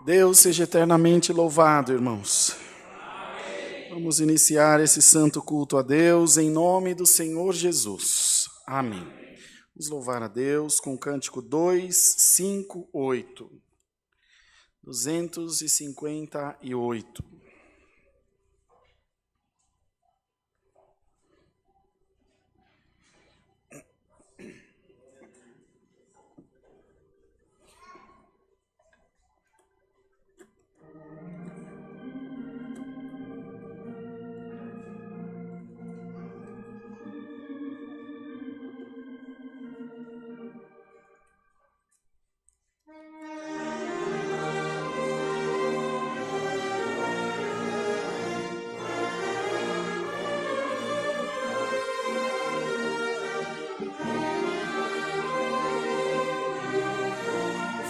Deus seja eternamente louvado, irmãos. Vamos iniciar esse santo culto a Deus em nome do Senhor Jesus. Amém. Vamos louvar a Deus com o cântico 258. 258.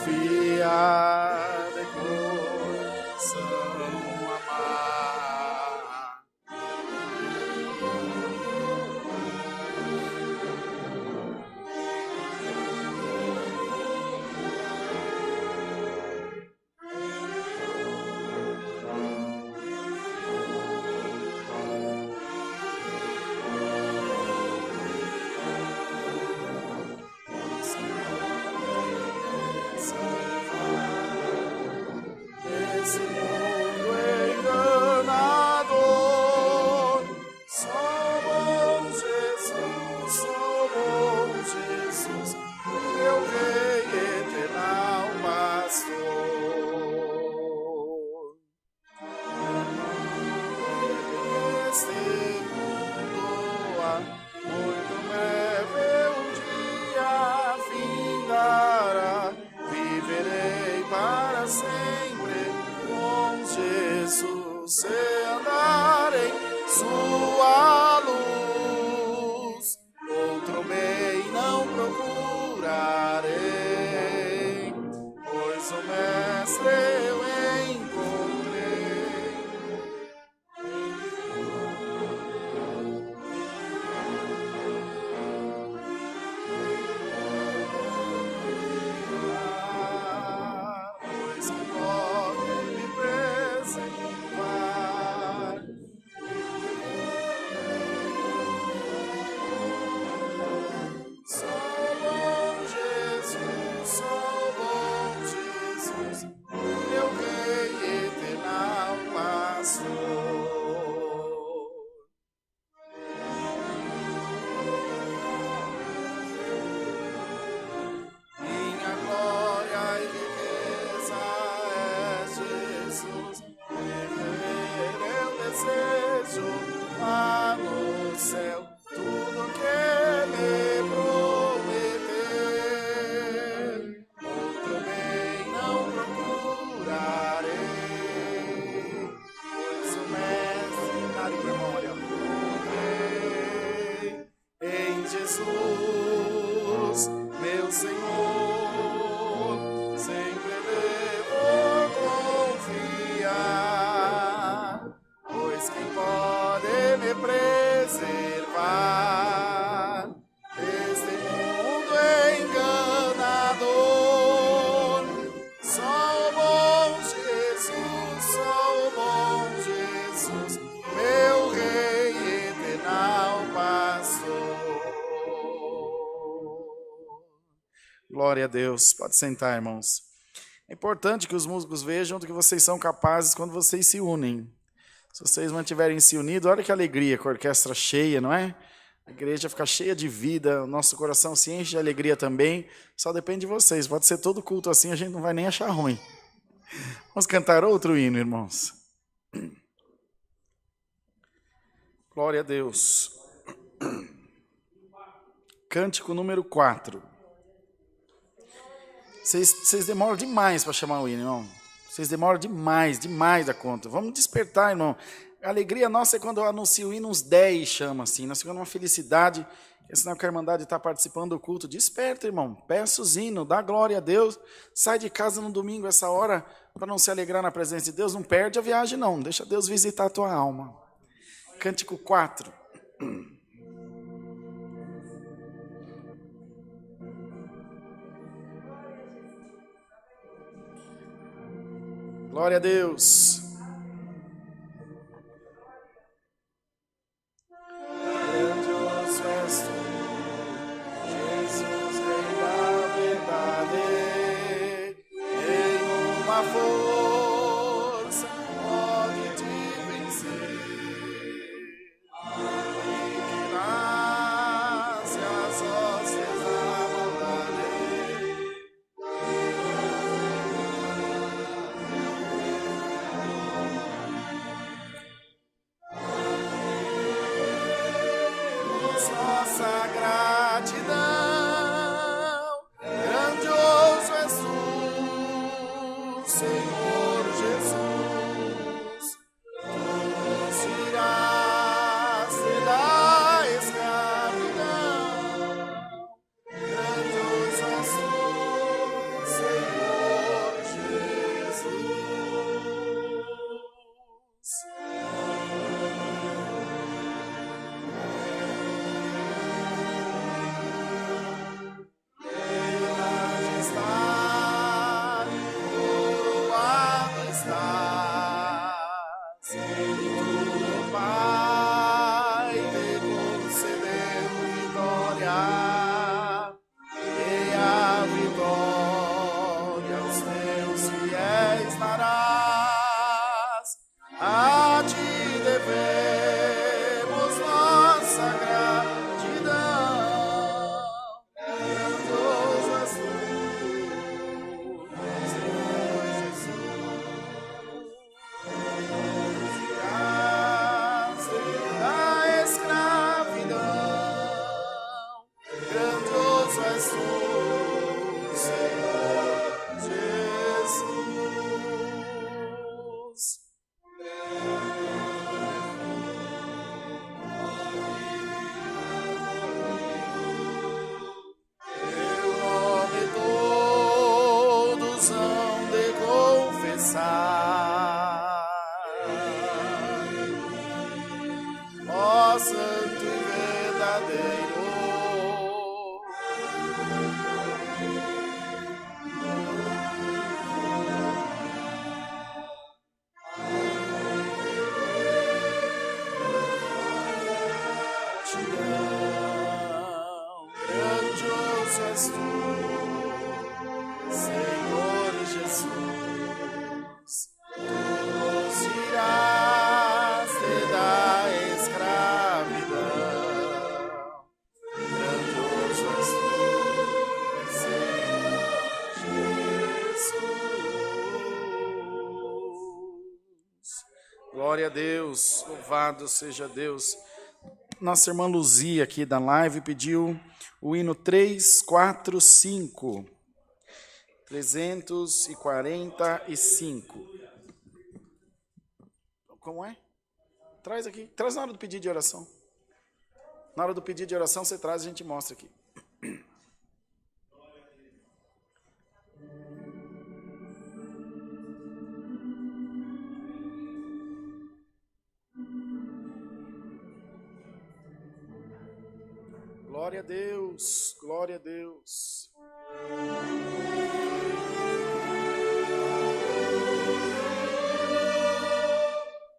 Fiar de coração amar. Esse mundo enganador, só bom Jesus, meu Rei eternal pastor. Este mundo há muito breve um dia findará, viverei para sempre com Jesus, e andar em sua luz. Outro bem não procurarei, pois o Mestre eu encontrei. Pois que pode me preservar. Sou bom Jesus, meu Rei eternal pastor. Minha glória e riqueza é Jesus, viver eu desejo lá no céu, tudo que me prometer. Outro bem não procurarei, pois o Mestre, dá-lhe pra irmão, olha, em Jesus, meu Senhor, sempre devo confiar, pois quem pode me preservar deste mundo enganador? Só o bom Jesus, meu Rei eternal pastor. Glória a Deus. Pode sentar, irmãos. É importante que os músicos vejam do que vocês são capazes quando vocês se unem. Se vocês mantiverem se unidos, olha que alegria com a orquestra cheia, não é? A igreja fica cheia de vida, o nosso coração se enche de alegria também. Só depende de vocês. Pode ser todo culto assim, a gente não vai nem achar ruim. Vamos cantar outro hino, irmãos. Glória a Deus. Cântico número 4. Vocês demoram demais para chamar o hino, irmão. Vocês demoram demais da conta. Vamos despertar, irmão. A alegria nossa é quando eu anuncio o hino, uns 10 chama assim. Nós ficamos uma felicidade. É sinal que a Irmandade está participando do culto. Desperta, irmão. Peça os hinos, dá glória a Deus. Sai de casa no domingo, essa hora, para não se alegrar na presença de Deus. Não perde a viagem, não. Deixa Deus visitar a tua alma. Cântico 4. Glória a Deus. Grandioso és tu, Jesus, Rei da verdade, em uma força pode te vencer. Que nasce as hostes da maldade. Nossa gratidão, grandioso és tu, Senhor Jesus. Tu nos tiraste da escravidão, grandioso és tu, Senhor Jesus. A ti devemos nossa gratidão. Grandioso és tu, Senhor Jesus. Tiraste da escravidão. Grandioso és tu, Senhor Jesus. Teu nome todos hão de confessar, ó Santo e verdadeiro. Grandioso és tu, Senhor Jesus. Tu nos tiraste da escravidão. Grandioso és tu, Senhor Jesus. Glória a Deus, louvado seja Deus. Nossa irmã Luzia aqui da live pediu o hino 345. 345. Como é? Traz aqui. Traz na hora do pedido de oração. Na hora do pedido de oração você traz e a gente mostra aqui. Glória a Deus, glória a Deus.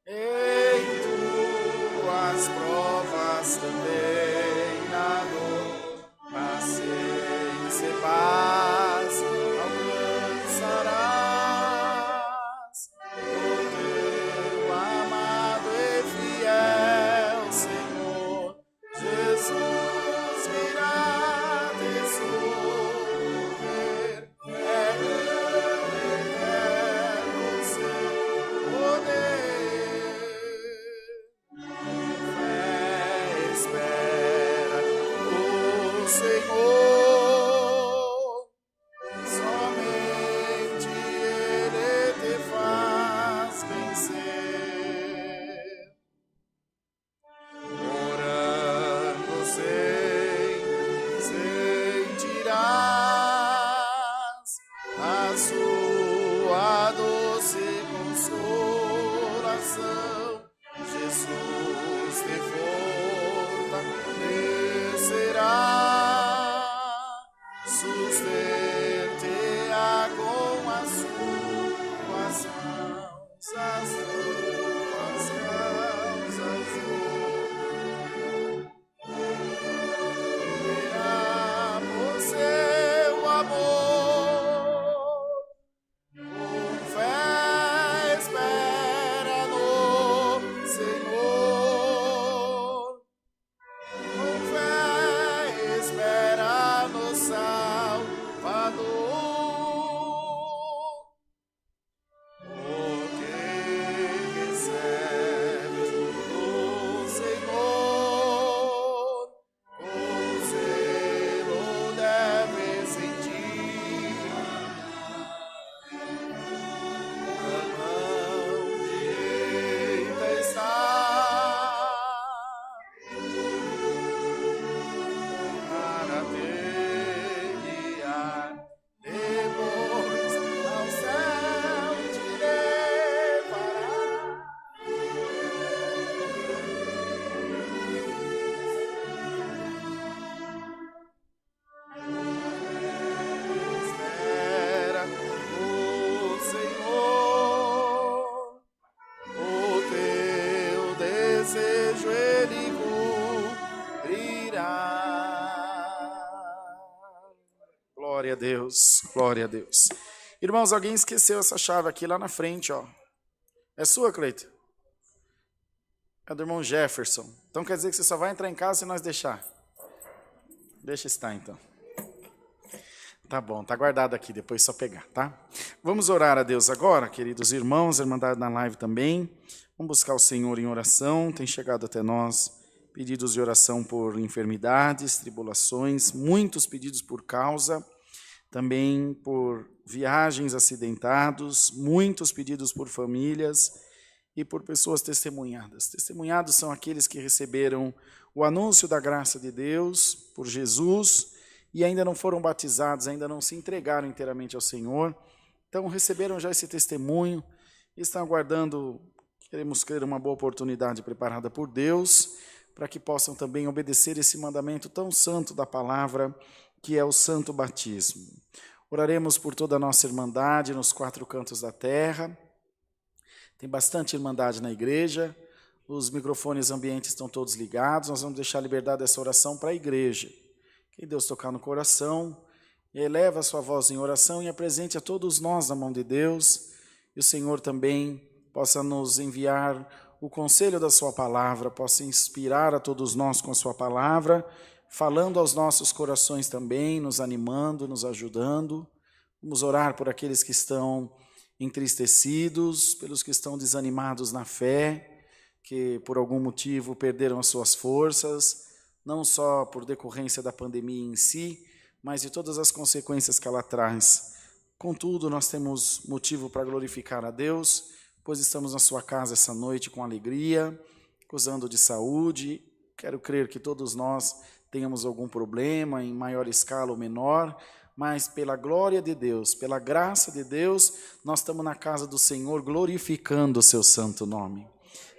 Em tuas provas também na dor, paciência e paz alcançarás. O teu amado e fiel Senhor Jesus virá te socorrer. É grande, eterno o seu poder. Fé, espera o Senhor. Somente Ele te faz vencer. Orando sentirás a sua doce consolação. Jesus te fortalecerá, sustente-a com a sua ação. Deus, glória a Deus. Irmãos, alguém esqueceu essa chave aqui lá na frente, ó. É sua, Cleito? É do irmão Jefferson. Então quer dizer que você só vai entrar em casa se nós deixar? Deixa estar, então. Tá bom, tá guardado aqui, depois só pegar, tá? Vamos orar a Deus agora, queridos irmãos, irmandade na live também. Vamos buscar o Senhor em oração. Tem chegado até nós pedidos de oração por enfermidades, tribulações, muitos pedidos por causa, também por viagens acidentados, muitos pedidos por famílias e por pessoas testemunhadas. Testemunhados são aqueles que receberam o anúncio da graça de Deus por Jesus e ainda não foram batizados, ainda não se entregaram inteiramente ao Senhor. Então receberam já esse testemunho e estão aguardando, queremos crer, uma boa oportunidade preparada por Deus, para que possam também obedecer esse mandamento tão santo da palavra, que é o santo batismo. Oraremos por toda a nossa irmandade nos 4 cantos da terra. Tem bastante irmandade na igreja, os microfones ambientes estão todos ligados, nós vamos deixar liberdade essa oração para a igreja. Quem Deus tocar no coração, eleva a sua voz em oração e apresente a todos nós na mão de Deus, e o Senhor também possa nos enviar o conselho da sua palavra, possa inspirar a todos nós com a sua palavra, falando aos nossos corações também, nos animando, nos ajudando. Vamos orar por aqueles que estão entristecidos, pelos que estão desanimados na fé, que por algum motivo perderam as suas forças, não só por decorrência da pandemia em si, mas de todas as consequências que ela traz. Contudo, nós temos motivo para glorificar a Deus, pois estamos na sua casa essa noite com alegria, gozando de saúde. Quero crer que todos nós tenhamos algum problema, em maior escala ou menor, mas pela glória de Deus, pela graça de Deus, nós estamos na casa do Senhor glorificando o seu santo nome.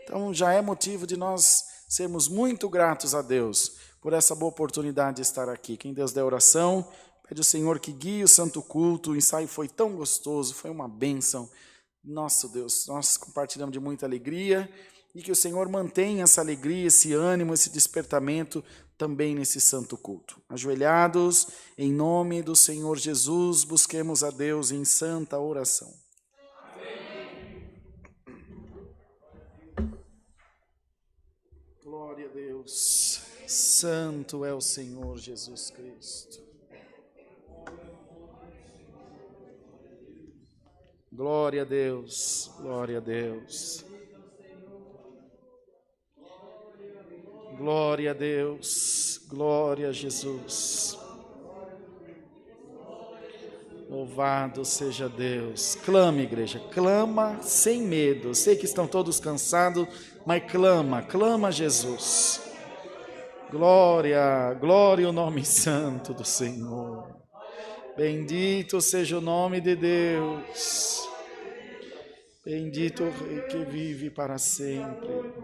Então já é motivo de nós sermos muito gratos a Deus por essa boa oportunidade de estar aqui. Quem Deus der oração, pede ao Senhor que guie o santo culto. O ensaio foi tão gostoso, foi uma bênção. Nosso Deus, nós compartilhamos de muita alegria e que o Senhor mantenha essa alegria, esse ânimo, esse despertamento também nesse santo culto. Ajoelhados, em nome do Senhor Jesus, busquemos a Deus em santa oração. Amém. Glória a Deus. Santo é o Senhor Jesus Cristo. Glória a Deus, glória a Deus. Glória a Deus, glória a Jesus. Louvado seja Deus. Clame, igreja, clama sem medo. Sei que estão todos cansados, mas clama a Jesus. Glória, glória ao nome santo do Senhor. Bendito seja o nome de Deus. Bendito o Rei que vive para sempre.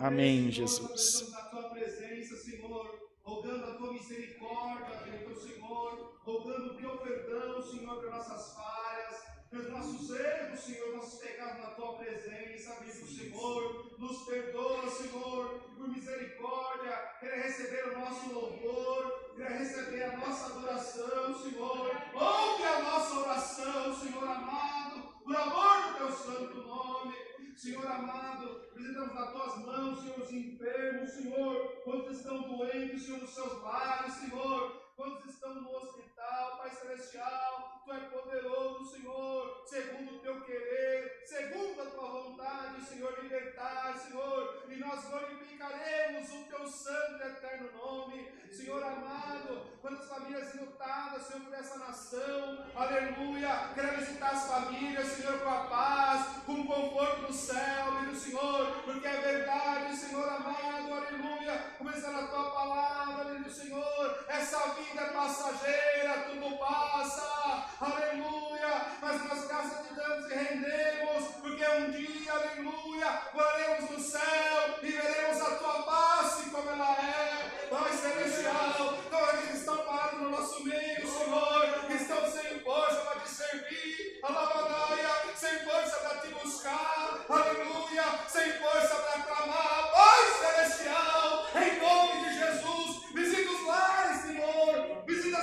Amém, Jesus. Na tua presença, Senhor, rogando a tua misericórdia, Senhor, rogando o teu perdão, Senhor, pelas nossas falhas, pelos nossos erros, Senhor, nossos pecados na tua presença, amigo Senhor, nos perdoa, Senhor, e por misericórdia, querer receber o nosso louvor, querer receber a nossa adoração, Senhor, ouve a nossa oração, Senhor amado, por amor do teu santo nome. Senhor amado, apresentamos nas tuas mãos, Senhor, os enfermos, Senhor, quantos estão doentes, Senhor, nos seus lares, Senhor, quantos estão no hospital, Pai Celestial, Tu é poderoso, Senhor, segundo o Teu querer, segundo a Tua vontade, Senhor, libertar, Senhor, e nós glorificaremos o Teu santo e eterno nome, Senhor amado, quantas famílias enlutadas, Senhor, por essa nação, aleluia, quero visitar as famílias, Senhor, com a paz, com o conforto do céu, meu Senhor, porque é verdade, Senhor amado, aleluia, começando a Tua palavra, meu Senhor, essa vida é passageira, tudo passa, aleluia, mas nós graças te damos e rendemos, porque um dia, aleluia, moraremos no céu e veremos a Tua face como ela é, Pai Celestial. Então aqueles que estão parados no nosso meio, Senhor, que estão sem força para te servir, alabadaia, sem força para te buscar, aleluia, sem força para clamar, Pai Celestial, em nome de Jesus, visita os lares, Senhor, visita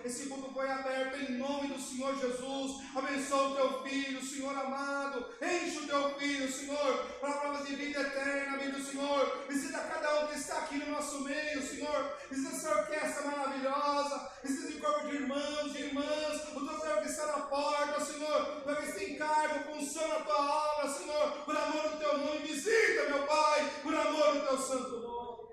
Esse culto foi aberto em nome do Senhor Jesus. Abençoa o teu filho, Senhor amado. Enche o teu filho, Senhor, para provas de vida eterna, amigo do Senhor. Visita cada um que está aqui no nosso meio, Senhor. Visita essa orquestra maravilhosa. Visita o corpo de irmãos, de irmãs. O teu servo que está na porta, Senhor. Para que se encargue, funciona a tua obra, Senhor. Por amor do teu nome, visita, meu Pai. Por amor do teu santo nome.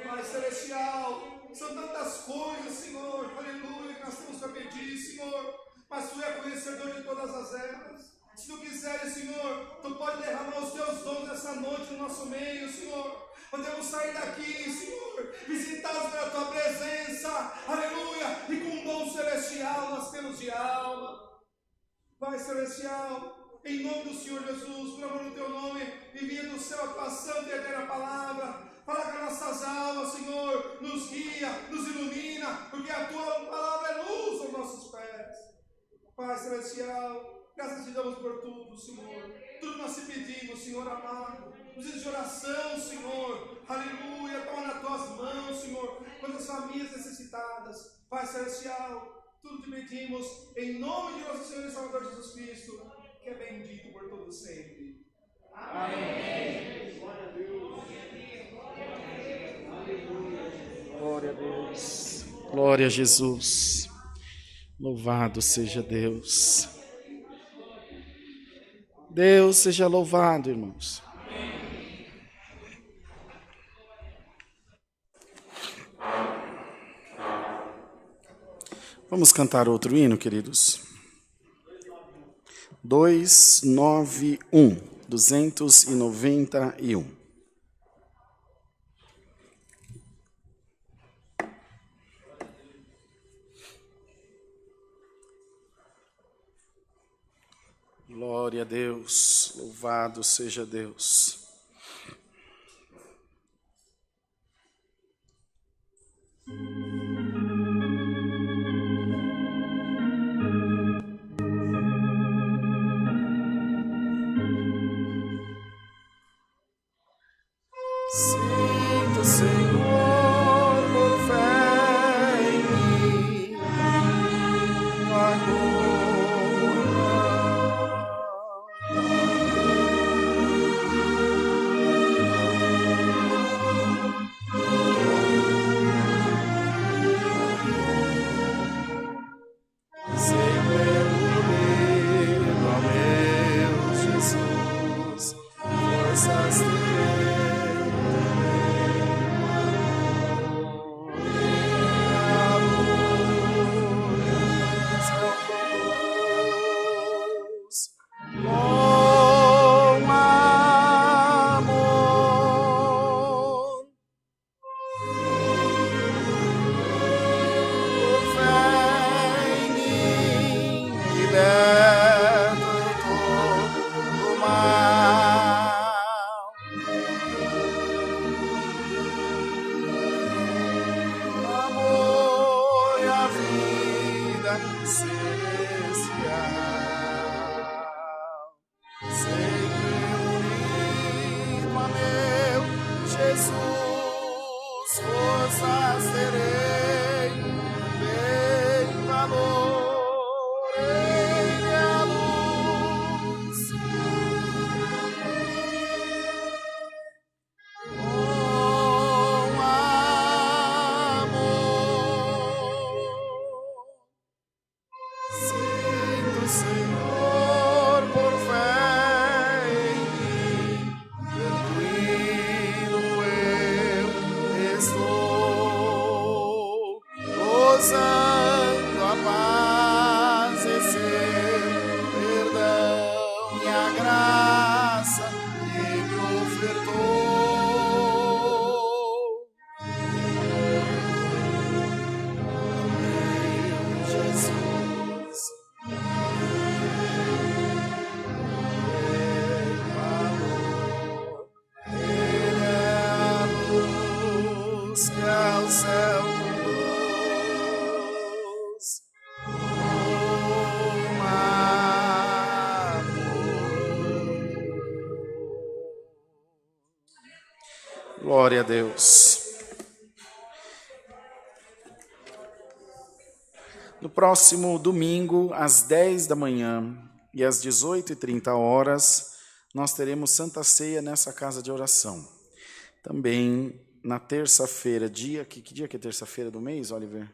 Pai celestial, são tantas coisas, Senhor, aleluia, que nós temos para pedir, Senhor, mas Tu é conhecedor de todas as ervas. Se Tu quiseres, Senhor, Tu pode derramar os Teus dons nessa noite no nosso meio, Senhor. Podemos sair daqui, Senhor, visitados pela Tua presença, aleluia, e com um dom celestial nós temos de alma. Pai celestial, em nome do Senhor Jesus, por amor do Teu nome, envia do céu a Tua santa e eterna palavra. Fala com nossas almas, Senhor, nos guia, nos ilumina, porque a Tua palavra é luz aos nossos pés. Pai celestial, graças te damos por tudo, Senhor. Tudo nós te pedimos, Senhor amado. Precisa de oração, Senhor. Aleluia, toma nas Tuas mãos, Senhor, quantas famílias necessitadas. Pai celestial, tudo te pedimos em nome de nosso Senhor e Salvador Jesus Cristo, que é bendito por todos sempre. Amém. Glória a Deus. Glória a Deus. Glória a Jesus. Louvado seja Deus. Deus seja louvado, irmãos. Vamos cantar outro hino, queridos. 291. Glória a Deus, louvado seja Deus. Sinto, Senhor, por fé em mim, Glória a Deus. No próximo domingo, às 10 da manhã e às 18h30, nós teremos Santa Ceia nessa casa de oração. Também na terça-feira, que dia que é terça-feira do mês, Oliver?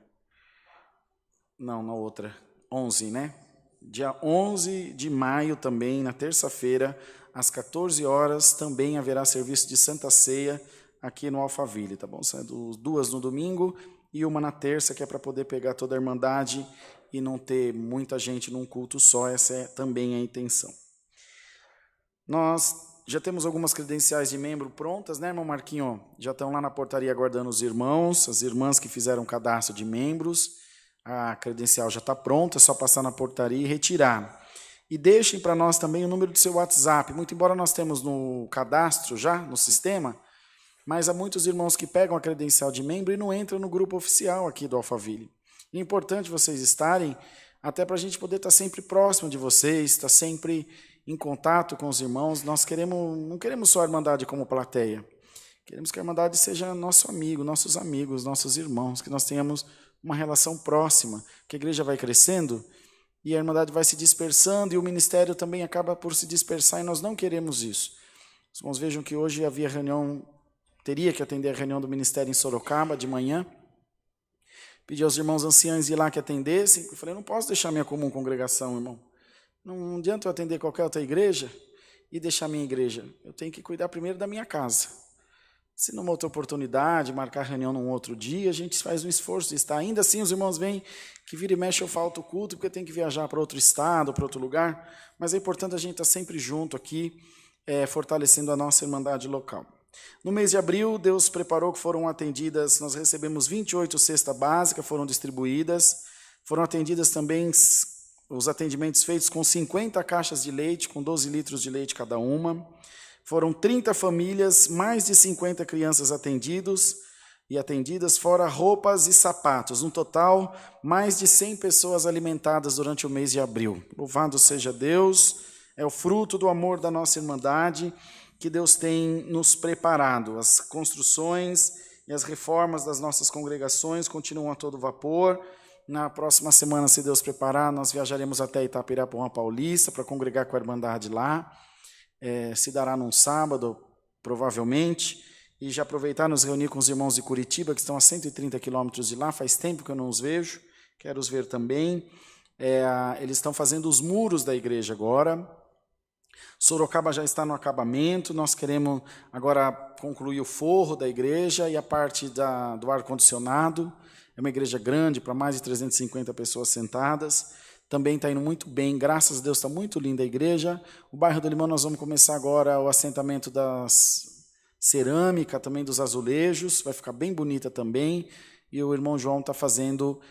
Não, na outra, 11, né? Dia 11 de maio também, na terça-feira, às 14 horas, também haverá serviço de Santa Ceia aqui no Alphaville, tá bom? São duas no domingo e uma na terça, que é para poder pegar toda a Irmandade e não ter muita gente num culto só, essa é também a intenção. Nós já temos algumas credenciais de membro prontas, né, irmão Marquinho? Já estão lá na portaria aguardando os irmãos, as irmãs que fizeram cadastro de membros. A credencial já está pronta, é só passar na portaria e retirar. E deixem para nós também o número do seu WhatsApp. Muito embora nós temos no cadastro já, no sistema, mas há muitos irmãos que pegam a credencial de membro e não entram no grupo oficial aqui do Alphaville. É importante vocês estarem, até para a gente poder estar sempre próximo de vocês, estar sempre em contato com os irmãos. Nós não queremos só a Irmandade como plateia. Queremos que a Irmandade seja nosso amigo, nossos amigos, nossos irmãos, que nós tenhamos uma relação próxima, que a igreja vai crescendo e a Irmandade vai se dispersando e o ministério também acaba por se dispersar e nós não queremos isso. Os irmãos vejam que hoje havia reunião, teria que atender a reunião do ministério em Sorocaba de manhã. Pedi aos irmãos anciãos ir lá que atendessem. Eu falei, não posso deixar minha comum congregação, irmão. Não adianta eu atender qualquer outra igreja e deixar minha igreja. Eu tenho que cuidar primeiro da minha casa. Se numa outra oportunidade, marcar reunião num outro dia, a gente faz um esforço de estar. Ainda assim, os irmãos veem que vira e mexe eu falto o culto, porque tem que viajar para outro estado, para outro lugar. Mas é importante a gente estar sempre junto aqui, fortalecendo a nossa Irmandade local. No mês de abril, Deus preparou que foram atendidas, nós recebemos 28 cestas básicas, foram distribuídas. Foram atendidas também os atendimentos feitos com 50 caixas de leite, com 12 litros de leite cada uma. Foram 30 famílias, mais de 50 crianças atendidas, fora roupas e sapatos. No total, mais de 100 pessoas alimentadas durante o mês de abril. Louvado seja Deus, é o fruto do amor da nossa Irmandade que Deus tem nos preparado. As construções e as reformas das nossas congregações continuam a todo vapor. Na próxima semana, se Deus preparar, nós viajaremos até Itapirapuã Paulista para congregar com a Irmandade lá. Se dará num sábado, provavelmente, e já aproveitar nos reunir com os irmãos de Curitiba, que estão a 130 quilômetros de lá, faz tempo que eu não os vejo, quero os ver também. Eles estão fazendo os muros da igreja agora. Sorocaba já está no acabamento, nós queremos agora concluir o forro da igreja e a parte do ar-condicionado. É uma igreja grande, para mais de 350 pessoas sentadas. Também está indo muito bem, graças a Deus está muito linda a igreja. O bairro do Limão nós vamos começar agora o assentamento das cerâmica, também dos azulejos, vai ficar bem bonita também. E o irmão João está fazendo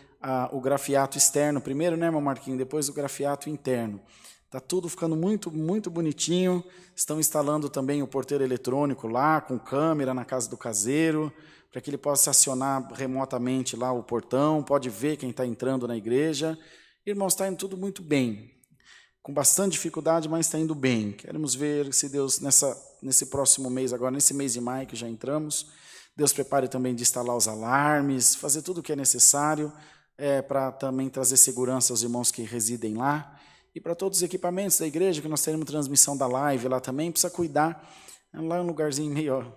o grafiato externo primeiro, né, irmão Marquinhos? Depois o grafiato interno. Está tudo ficando muito, muito bonitinho. Estão instalando também o porteiro eletrônico lá, com câmera na casa do caseiro, para que ele possa acionar remotamente lá o portão, pode ver quem está entrando na igreja. Irmãos, está indo tudo muito bem, com bastante dificuldade, mas está indo bem. Queremos ver se Deus, nesse próximo mês, agora nesse mês de maio que já entramos, Deus prepare também de instalar os alarmes, fazer tudo o que é necessário para também trazer segurança aos irmãos que residem lá e para todos os equipamentos da igreja, que nós teremos transmissão da live lá também, precisa cuidar. Lá é um lugarzinho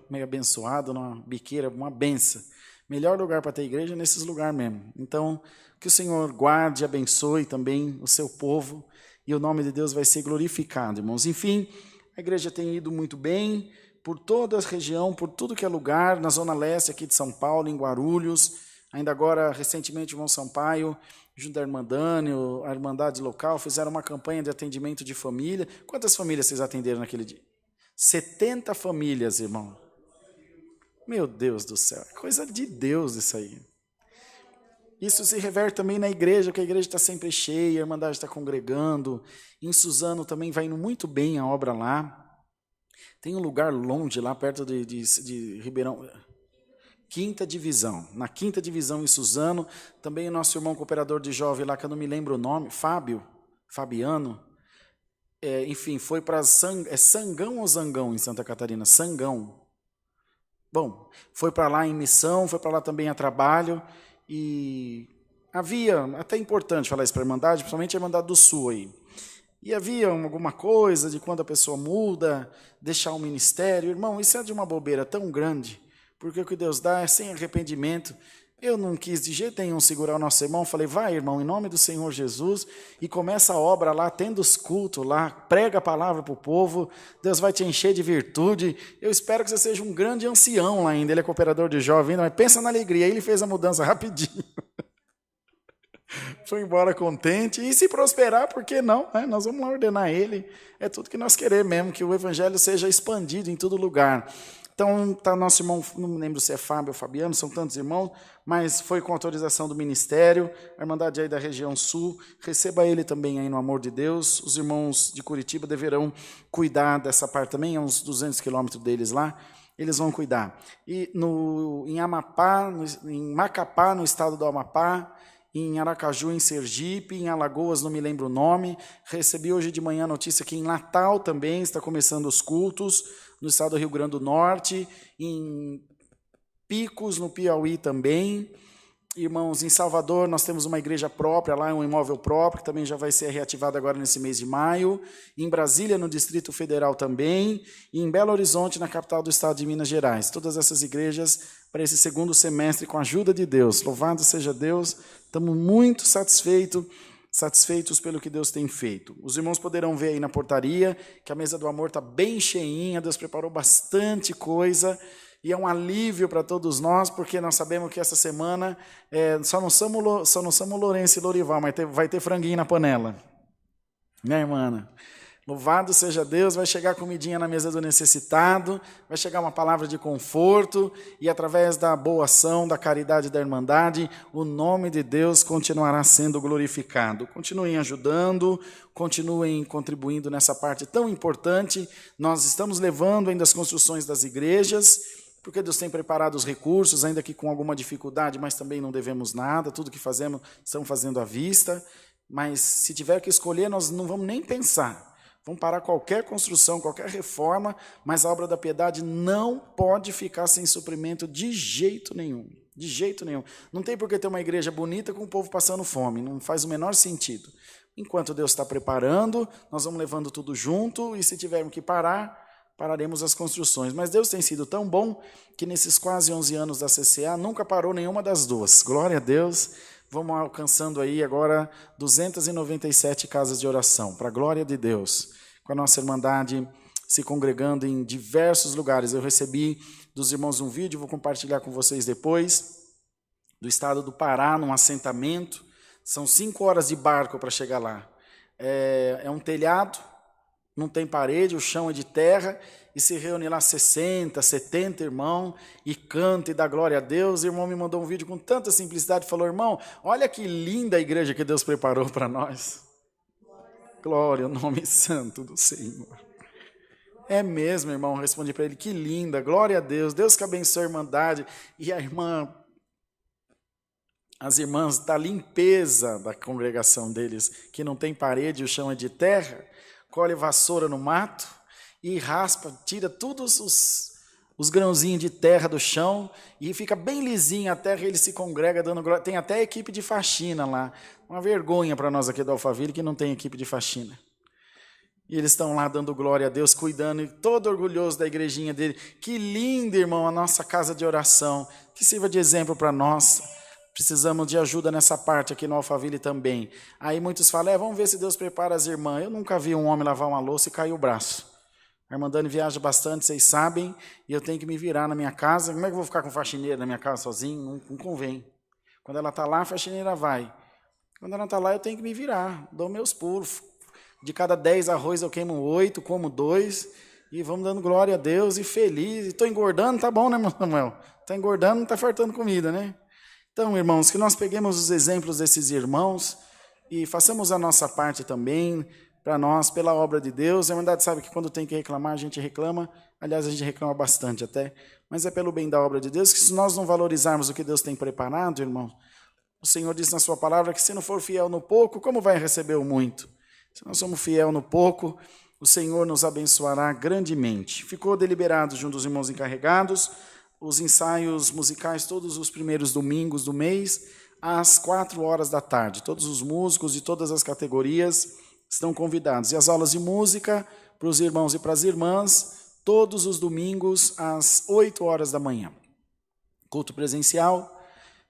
meio abençoado, numa biqueira, uma benção. Melhor lugar para ter igreja é nesses lugares mesmo. Então, que o Senhor guarde e abençoe também o seu povo e o nome de Deus vai ser glorificado, irmãos. Enfim, a igreja tem ido muito bem por toda a região, por tudo que é lugar, na Zona Leste aqui de São Paulo, em Guarulhos. Ainda agora, recentemente, o irmão Sampaio, junto da Irmandade, a Irmandade local, fizeram uma campanha de atendimento de família. Quantas famílias vocês atenderam naquele dia? 70 famílias, irmão. Meu Deus do céu, é coisa de Deus isso aí. Isso se reverte também na igreja, porque a igreja está sempre cheia, a Irmandade está congregando. Em Suzano também vai indo muito bem a obra lá. Tem um lugar longe lá, perto de Ribeirão, Quinta Divisão. Na Quinta Divisão em Suzano, também o nosso irmão cooperador de jovem lá, que eu não me lembro o nome, Fabiano, enfim, foi para Sangão ou Zangão em Santa Catarina? Sangão. Bom, foi para lá em missão, foi para lá também a trabalho, e havia, até importante falar isso para a Irmandade, principalmente a Irmandade do Sul aí, e havia alguma coisa de quando a pessoa muda, deixar o ministério. Irmão, isso é de uma bobeira tão grande, porque o que Deus dá é sem arrependimento. Eu não quis de jeito nenhum segurar o nosso irmão, falei, vai irmão, em nome do Senhor Jesus, e começa a obra lá, tendo os cultos lá, prega a palavra para o povo, Deus vai te encher de virtude. Eu espero que você seja um grande ancião lá ainda, ele é cooperador de jovem, mas pensa na alegria. Aí ele fez a mudança rapidinho. Foi embora contente, e se prosperar, por que não? Nós vamos lá ordenar ele, é tudo que nós queremos mesmo, que o evangelho seja expandido em todo lugar. Então, está nosso irmão, não me lembro se é Fábio ou Fabiano, são tantos irmãos, mas foi com autorização do ministério, a Irmandade aí da região sul, receba ele também aí no amor de Deus. Os irmãos de Curitiba deverão cuidar dessa parte também, é uns 200 quilômetros deles lá, eles vão cuidar. E em Amapá, em Macapá, no estado do Amapá, em Aracaju, em Sergipe, em Alagoas, não me lembro o nome. Recebi hoje de manhã a notícia que em Natal também está começando os cultos, no estado do Rio Grande do Norte, em Picos, no Piauí também. Irmãos, em Salvador nós temos uma igreja própria, lá um imóvel próprio, que também já vai ser reativado agora nesse mês de maio. Em Brasília, no Distrito Federal também. E em Belo Horizonte, na capital do estado de Minas Gerais. Todas essas igrejas para esse segundo semestre, com a ajuda de Deus. Louvado seja Deus, estamos muito satisfeitos pelo que Deus tem feito. Os irmãos poderão ver aí na portaria que a mesa do amor está bem cheinha, Deus preparou bastante coisa, e é um alívio para todos nós, porque nós sabemos que essa semana só não somos Lourenço e Lorival, mas vai ter franguinho na panela. Né, irmã? Louvado seja Deus, vai chegar comidinha na mesa do necessitado, vai chegar uma palavra de conforto, e através da boa ação, da caridade da Irmandade, o nome de Deus continuará sendo glorificado. Continuem ajudando, continuem contribuindo nessa parte tão importante. Nós estamos levando ainda as construções das igrejas, porque Deus tem preparado os recursos, ainda que com alguma dificuldade, mas também não devemos nada, tudo que fazemos, estamos fazendo à vista. Mas se tiver que escolher, nós não vamos nem pensar. Vamos parar qualquer construção, qualquer reforma, mas a obra da piedade não pode ficar sem suprimento de jeito nenhum. De jeito nenhum. Não tem por que ter uma igreja bonita com o povo passando fome, não faz o menor sentido. Enquanto Deus está preparando, nós vamos levando tudo junto, e se tivermos que parar, pararemos as construções. Mas Deus tem sido tão bom que nesses quase 11 anos da CCA nunca parou nenhuma das duas. Glória a Deus. Vamos alcançando aí agora 297 casas de oração, para a glória de Deus, com a nossa Irmandade se congregando em diversos lugares. Eu recebi dos irmãos um vídeo, vou compartilhar com vocês depois, do estado do Pará, num assentamento. São 5 horas de barco para chegar lá. É um telhado, não tem parede, o chão é de terra, e se reúne lá 60, 70 irmãos, e canta e dá glória a Deus. O irmão me mandou um vídeo com tanta simplicidade, falou, irmão, olha que linda a igreja que Deus preparou para nós. Glória ao nome santo do Senhor. É mesmo, irmão, respondi para ele, que linda, glória a Deus, Deus que abençoe a Irmandade. E as irmãs da limpeza da congregação deles, que não tem parede, o chão é de terra, colhe vassoura no mato e raspa, tira todos os grãozinhos de terra do chão e fica bem lisinha a terra, e ele se congrega dando glória. Tem até equipe de faxina lá. Uma vergonha para nós aqui do Alphaville que não tem equipe de faxina. E eles estão lá dando glória a Deus, cuidando, e todo orgulhoso da igrejinha dele. Que lindo, irmão, a nossa casa de oração, que sirva de exemplo para nós. Precisamos de ajuda nessa parte aqui no Alphaville também. Aí muitos falam, vamos ver se Deus prepara as irmãs. Eu nunca vi um homem lavar uma louça e cair o braço. A irmã Dani viaja bastante, vocês sabem, e eu tenho que me virar na minha casa. Como é que eu vou ficar com faxineira na minha casa sozinho? Não convém. Quando ela está lá, a faxineira vai. Quando ela não está lá, eu tenho que me virar. Dou meus pulos. De cada 10 arroz eu queimo 8, como 2, e vamos dando glória a Deus e feliz. Estou engordando, tá bom, né, meu Samuel? Está engordando, não está faltando comida, né? Então, irmãos, que nós peguemos os exemplos desses irmãos e façamos a nossa parte também para nós, pela obra de Deus. A Irmandade sabe que quando tem que reclamar, a gente reclama. Aliás, a gente reclama bastante até. Mas é pelo bem da obra de Deus, que se nós não valorizarmos o que Deus tem preparado, irmão, o Senhor diz na sua palavra que se não for fiel no pouco, como vai receber o muito? Se nós somos fiel no pouco, o Senhor nos abençoará grandemente. Ficou deliberado junto dos irmãos encarregados os ensaios musicais todos os primeiros domingos do mês, às 16h. Todos os músicos de todas as categorias estão convidados. E as aulas de música para os irmãos e para as irmãs, todos os domingos às 8h. Culto presencial,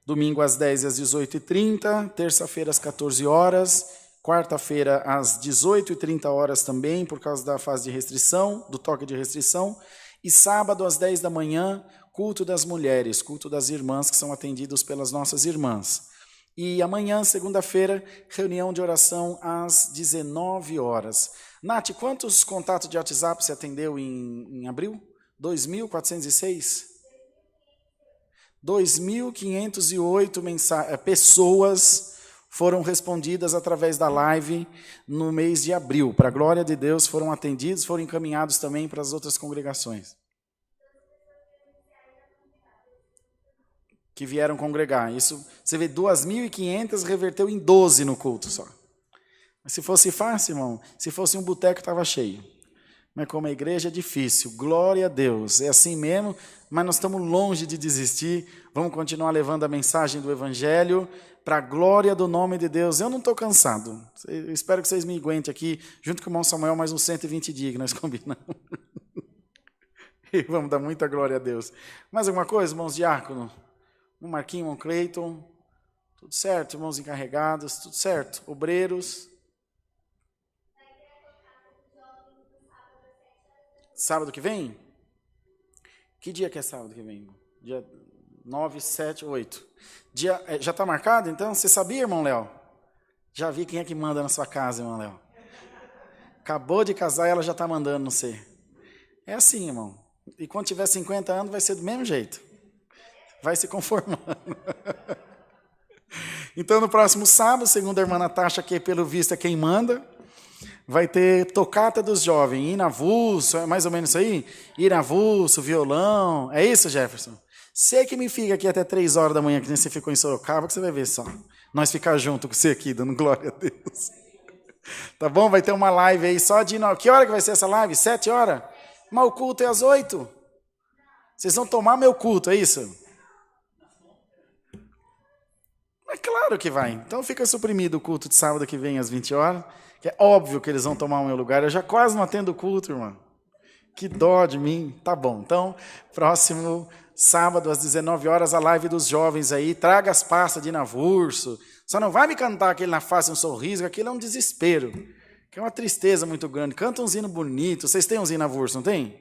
domingo às 10h e às 18h30, terça-feira às 14h, quarta-feira às 18h30 também, por causa da fase de restrição, do toque de restrição, e sábado às 10h, culto das mulheres, culto das irmãs que são atendidos pelas nossas irmãs. E amanhã, segunda-feira, reunião de oração às 19h. Nath, quantos contatos de WhatsApp você atendeu em abril? 2.406? 2.508 pessoas foram respondidas através da live no mês de abril. Para a glória de Deus, foram atendidos, foram encaminhados também para as outras congregações que vieram congregar. Isso, você vê, 2.500 reverteu em 12 no culto só. Mas se fosse fácil, irmão, se fosse um boteco, estava cheio. Mas como a igreja é difícil, glória a Deus, é assim mesmo, mas nós estamos longe de desistir, vamos continuar levando a mensagem do Evangelho para a glória do nome de Deus. Eu não estou cansado, eu espero que vocês me aguentem aqui, junto com o irmão Samuel, mais uns 120 dias que nós combinamos. E vamos dar muita glória a Deus. Mais alguma coisa, irmãos diácono? Um Marquinho, um Cleiton, tudo certo, irmãos encarregados, tudo certo, obreiros. Sábado que vem? Que dia que é sábado que vem? Dia 9, 7, 8. Já está marcado, então? Você sabia, irmão Léo? Já vi quem é que manda na sua casa, irmão Léo. Acabou de casar e ela já está mandando, não sei. É assim, irmão. E quando tiver 50 anos vai ser do mesmo jeito. Vai se conformando. Então, no próximo sábado, segundo a irmã Natasha, que pelo visto é quem manda, vai ter tocata dos jovens, ir avulso, é mais ou menos isso aí? Ir avulso, violão, é isso, Jefferson? Você que me fica aqui até 3h, que nem você ficou em Sorocaba, que você vai ver só. Nós ficar junto com você aqui, dando glória a Deus. Tá bom? Vai ter uma live aí só de... Que hora que vai ser essa live? 7h? Mas o culto é às 8h. Vocês vão tomar meu culto, é isso? É claro que vai. Então fica suprimido o culto de sábado que vem às 20h, que é óbvio que eles vão tomar o meu lugar. Eu já quase não atendo o culto, irmão. Que dó de mim. Tá bom. Então, próximo sábado às 19h, a live dos jovens aí. Traga as pastas de Navurso. Só não vai me cantar aquele na face um sorriso, que aquilo é um desespero. Que é uma tristeza muito grande. Canta um hino bonito. Vocês têm um hino Navurso, não tem?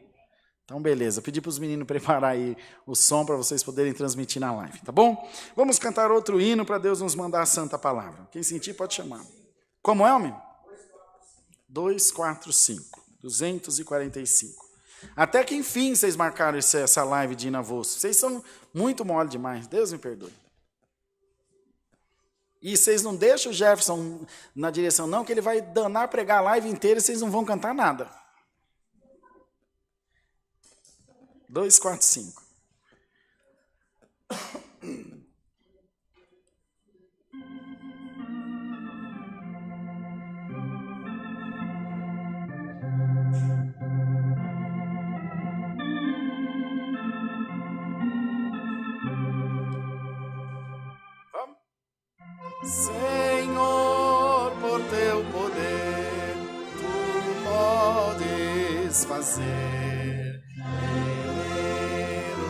Então, beleza. Pedi para os meninos preparar aí o som para vocês poderem transmitir na live, tá bom? Vamos cantar outro hino para Deus nos mandar a santa palavra. Quem sentir pode chamar. Como é, homem? 245. 245. Até que enfim vocês marcaram essa live de Inavosso. Vocês são muito mole demais. Deus me perdoe. E vocês não deixam o Jefferson na direção, não, que ele vai danar pregar a live inteira e vocês não vão cantar nada. 245. Vamos? Senhor, por teu poder, tu podes fazer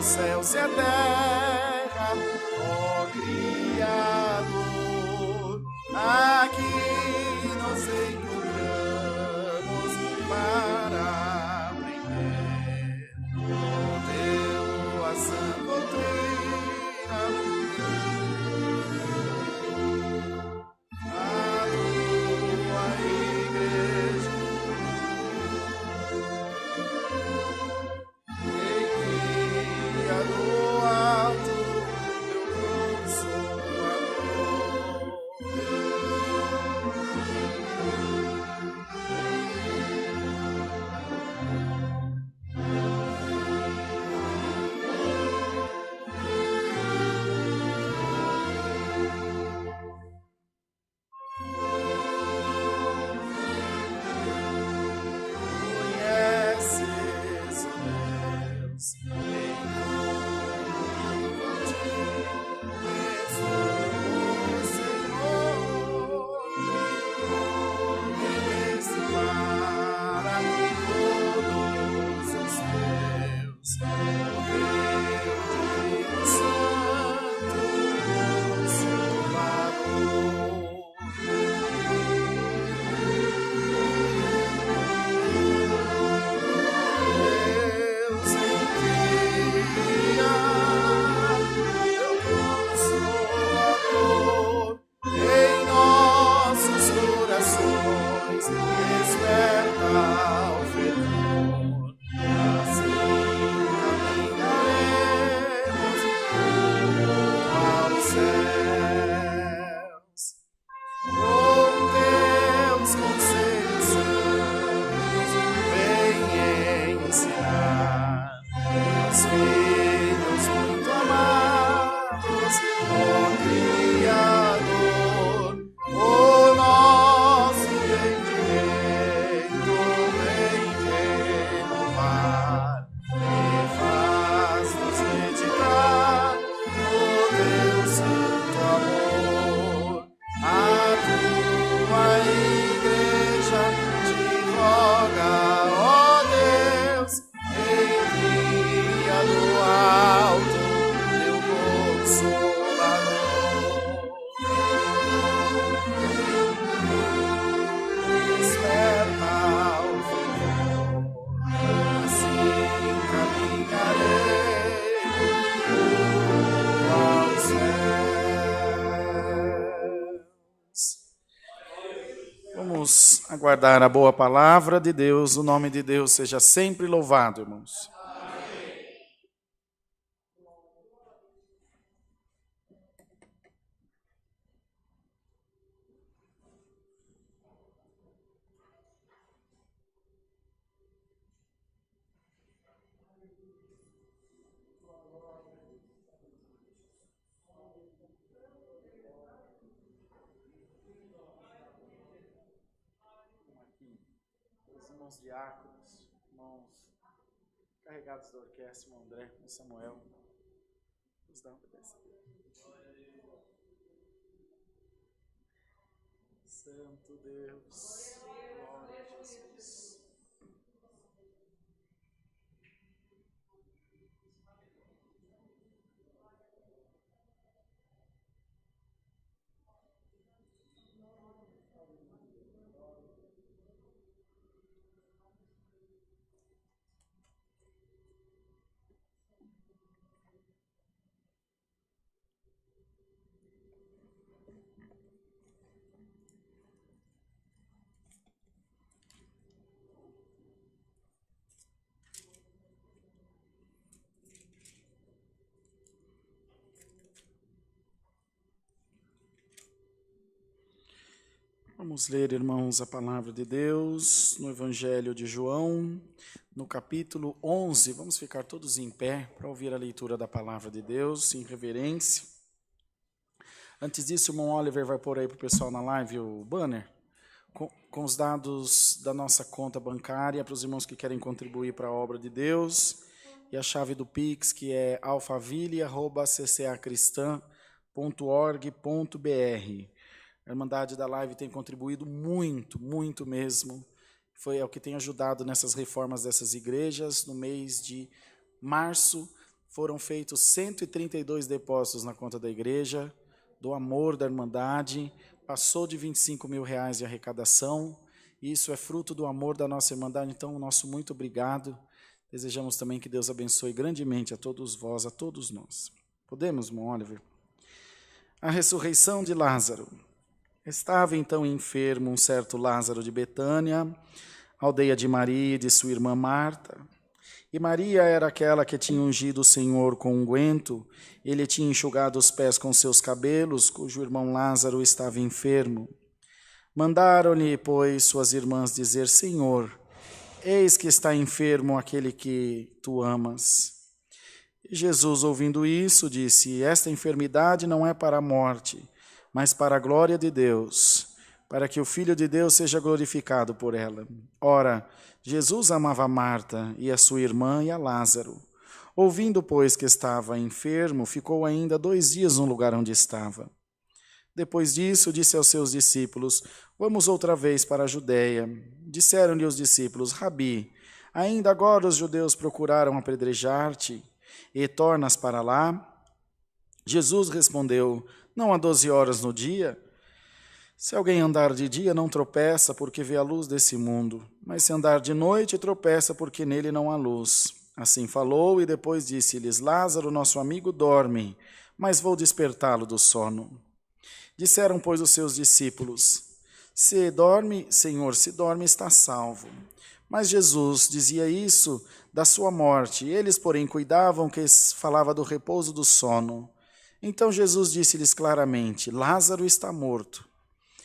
céus e a terra, ó Criador, aqui nos encontramos para aprender tua sã doutrina, a tua igreja. Vamos aguardar a boa palavra de Deus, o nome de Deus seja sempre louvado, irmãos. Os irmãos diáconos, irmãos carregados da orquestra, irmão André, irmão Samuel, nos dá uma bênção. Santo Deus, glória a Jesus. Vamos ler, irmãos, a palavra de Deus no Evangelho de João, no capítulo 11. Vamos ficar todos em pé para ouvir a leitura da palavra de Deus, em reverência. Antes disso, o irmão Oliver vai pôr aí para o pessoal na live o banner com os dados da nossa conta bancária para os irmãos que querem contribuir para a obra de Deus, e a chave do Pix, que é alfaville@ccacristã.org.br. A Irmandade da Live tem contribuído muito mesmo. É o que tem ajudado nessas reformas dessas igrejas. No mês de março, foram feitos 132 depósitos na conta da igreja, do amor da Irmandade. Passou de R$25 mil de arrecadação. Isso é fruto do amor da nossa Irmandade. Então, nosso muito obrigado. Desejamos também que Deus abençoe grandemente a todos vós, a todos nós. Podemos, irmão Oliver? A ressurreição de Lázaro. Estava então enfermo um certo Lázaro de Betânia, aldeia de Maria e de sua irmã Marta. E Maria era aquela que tinha ungido o Senhor com unguento, ele tinha enxugado os pés com seus cabelos, cujo irmão Lázaro estava enfermo. Mandaram-lhe, pois, suas irmãs dizer: Senhor, eis que está enfermo aquele que tu amas. E Jesus, ouvindo isso, disse: Esta enfermidade não é para a morte, mas para a glória de Deus, para que o Filho de Deus seja glorificado por ela. Ora, Jesus amava Marta e a sua irmã e a Lázaro. Ouvindo, pois, que estava enfermo, ficou ainda 2 dias no lugar onde estava. Depois disso, disse aos seus discípulos: Vamos outra vez para a Judéia. Disseram-lhe os discípulos: Rabi, ainda agora os judeus procuraram apedrejar-te, e tornas para lá? Jesus respondeu: Não há 12 horas no dia? Se alguém andar de dia, não tropeça, porque vê a luz desse mundo. Mas se andar de noite, tropeça, porque nele não há luz. Assim falou, e depois disse-lhes: Lázaro, nosso amigo, dorme, mas vou despertá-lo do sono. Disseram, pois, os seus discípulos: Se dorme, Senhor, se dorme, está salvo. Mas Jesus dizia isso da sua morte. Eles, porém, cuidavam que falava do repouso do sono. Então Jesus disse-lhes claramente: Lázaro está morto,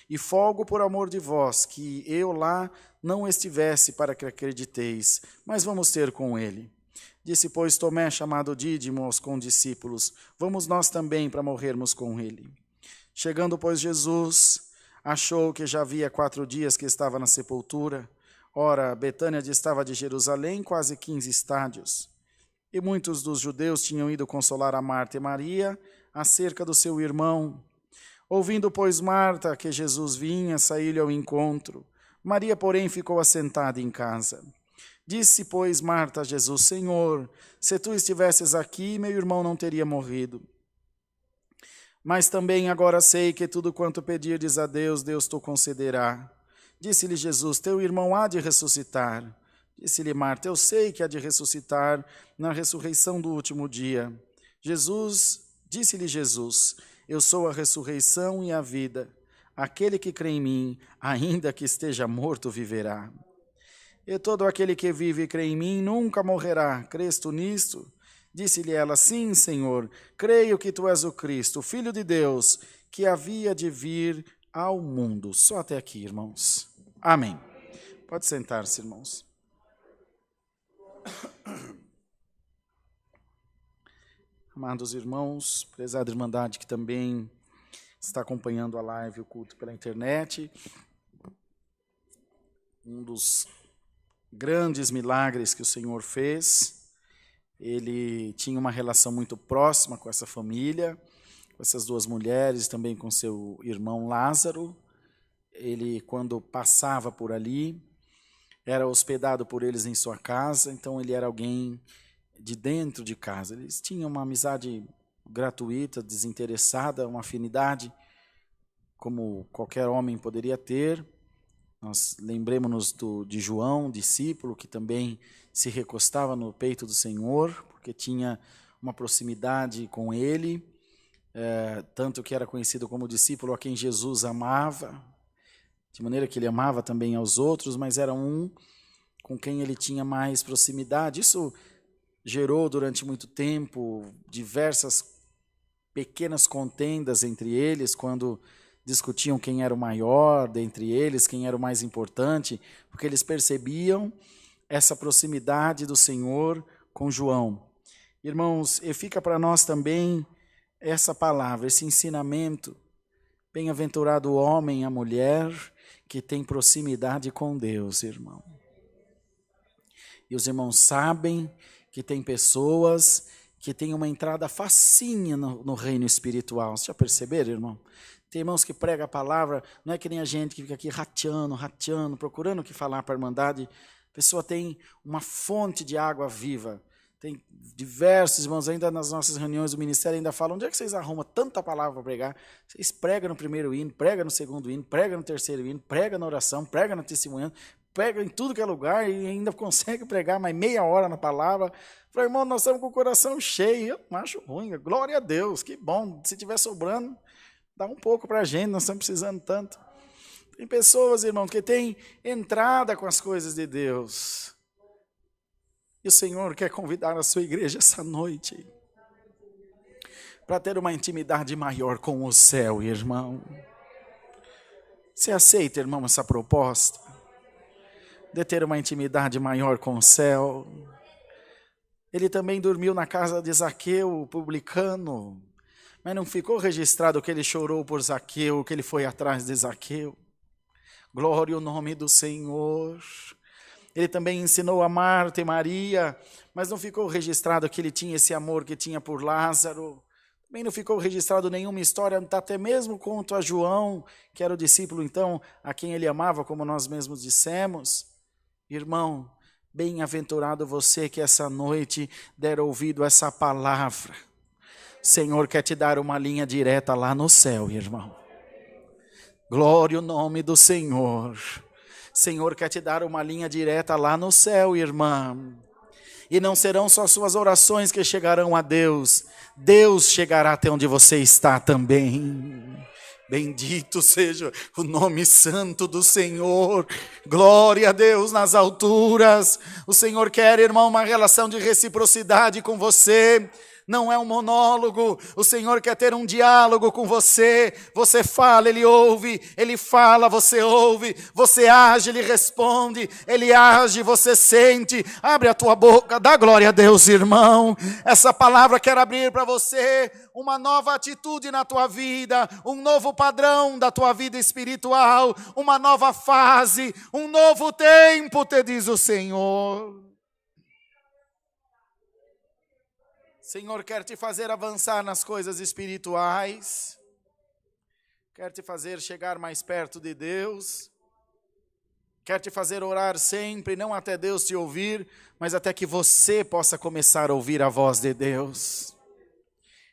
e folgo por amor de vós, que eu lá não estivesse para que acrediteis, mas vamos ter com ele. Disse, pois, Tomé, chamado Dídimo, aos condiscípulos: Vamos nós também para morrermos com ele. Chegando, pois, Jesus achou que já havia 4 dias que estava na sepultura. Ora, Betânia distava de Jerusalém quase 15 estádios. E muitos dos judeus tinham ido consolar a Marta e Maria acerca do seu irmão. Ouvindo, pois, Marta que Jesus vinha, saiu-lhe ao encontro. Maria, porém, ficou assentada em casa. Disse, pois, Marta a Jesus: Senhor, se tu estivesses aqui, meu irmão não teria morrido. Mas também agora sei que tudo quanto pedirdes a Deus, Deus te concederá. Disse-lhe Jesus: Teu irmão há de ressuscitar. Disse-lhe Marta: Eu sei que há de ressuscitar na ressurreição do último dia. Disse-lhe Jesus: Eu sou a ressurreição e a vida. aquele que crê em mim, ainda que esteja morto, viverá. E todo aquele que vive e crê em mim nunca morrerá. Crês tu nisto? Disse-lhe ela, sim, Senhor, creio que tu és o Cristo, o Filho de Deus, que havia de vir ao mundo. Só até aqui, irmãos. Amém. Pode sentar-se, irmãos. Amados irmãos, prezada Irmandade que também está acompanhando a live, o culto pela internet, um dos grandes milagres que o Senhor fez, ele tinha uma relação muito próxima com essa família, com essas duas mulheres, também com seu irmão Lázaro. Ele, quando passava por ali, era hospedado por eles em sua casa, então ele era alguém de dentro de casa. Eles tinham uma amizade gratuita, desinteressada, uma afinidade como qualquer homem poderia ter. Nós lembremos-nos de João, discípulo, que também se recostava no peito do Senhor, porque tinha uma proximidade com ele, tanto que era conhecido como discípulo a quem Jesus amava, de maneira que ele amava também aos outros, mas era um com quem ele tinha mais proximidade. Isso gerou durante muito tempo diversas pequenas contendas entre eles, quando discutiam quem era o maior dentre eles, quem era o mais importante, porque eles percebiam essa proximidade do Senhor com João. Irmãos, e fica para nós também essa palavra, esse ensinamento: bem-aventurado o homem e a mulher que tem proximidade com Deus, irmão. E os irmãos sabem que tem pessoas que têm uma entrada facinha no reino espiritual. Vocês já perceberam, irmão? Tem irmãos que pregam a palavra, não é que nem a gente que fica aqui rateando, procurando o que falar para a Irmandade. A pessoa tem uma fonte de água viva. Tem diversos irmãos, ainda nas nossas reuniões do ministério, ainda falam: onde é que vocês arrumam tanta palavra para pregar? Vocês pregam no primeiro hino, pregam no segundo hino, pregam no terceiro hino, pregam na oração, pregam no testemunho, pregam em tudo que é lugar e ainda conseguem pregar mais meia hora na palavra. Falei, irmão, nós estamos com o coração cheio. Eu não acho ruim, glória a Deus, que bom. Se tiver sobrando, dá um pouco para a gente, nós estamos precisando tanto. Tem pessoas, irmão, que têm entrada com as coisas de Deus. E o Senhor quer convidar a sua igreja essa noite para ter uma intimidade maior com o céu, irmão. Você aceita, irmão, essa proposta? De ter uma intimidade maior com o céu. Ele também dormiu na casa de Zaqueu, o publicano, mas não ficou registrado que ele chorou por Zaqueu, que ele foi atrás de Zaqueu. Glória ao nome do Senhor. Ele também ensinou a Marta e Maria, mas não ficou registrado que ele tinha esse amor que tinha por Lázaro. Também não ficou registrado nenhuma história, até mesmo quanto a João, que era o discípulo, então, a quem ele amava, como nós mesmos dissemos. Irmão, bem-aventurado você que essa noite der ouvido a essa palavra. O Senhor quer te dar uma linha direta lá no céu, irmão. Glória ao nome do Senhor. Senhor quer te dar uma linha direta lá no céu, irmã. E não serão só suas orações que chegarão a Deus. Deus chegará até onde você está também. Bendito seja o nome santo do Senhor. Glória a Deus nas alturas. O Senhor quer, irmão, uma relação de reciprocidade com você. Não é um monólogo, o Senhor quer ter um diálogo com você. Você fala, Ele ouve, Ele fala, você ouve. Você age, Ele responde, Ele age, você sente. Abre a tua boca, dá glória a Deus, irmão. Essa palavra quer abrir para você uma nova atitude na tua vida, um novo padrão da tua vida espiritual, uma nova fase, um novo tempo, te diz o Senhor. Senhor quer te fazer avançar nas coisas espirituais, quer te fazer chegar mais perto de Deus, quer te fazer orar sempre, não até Deus te ouvir, mas até que você possa começar a ouvir a voz de Deus.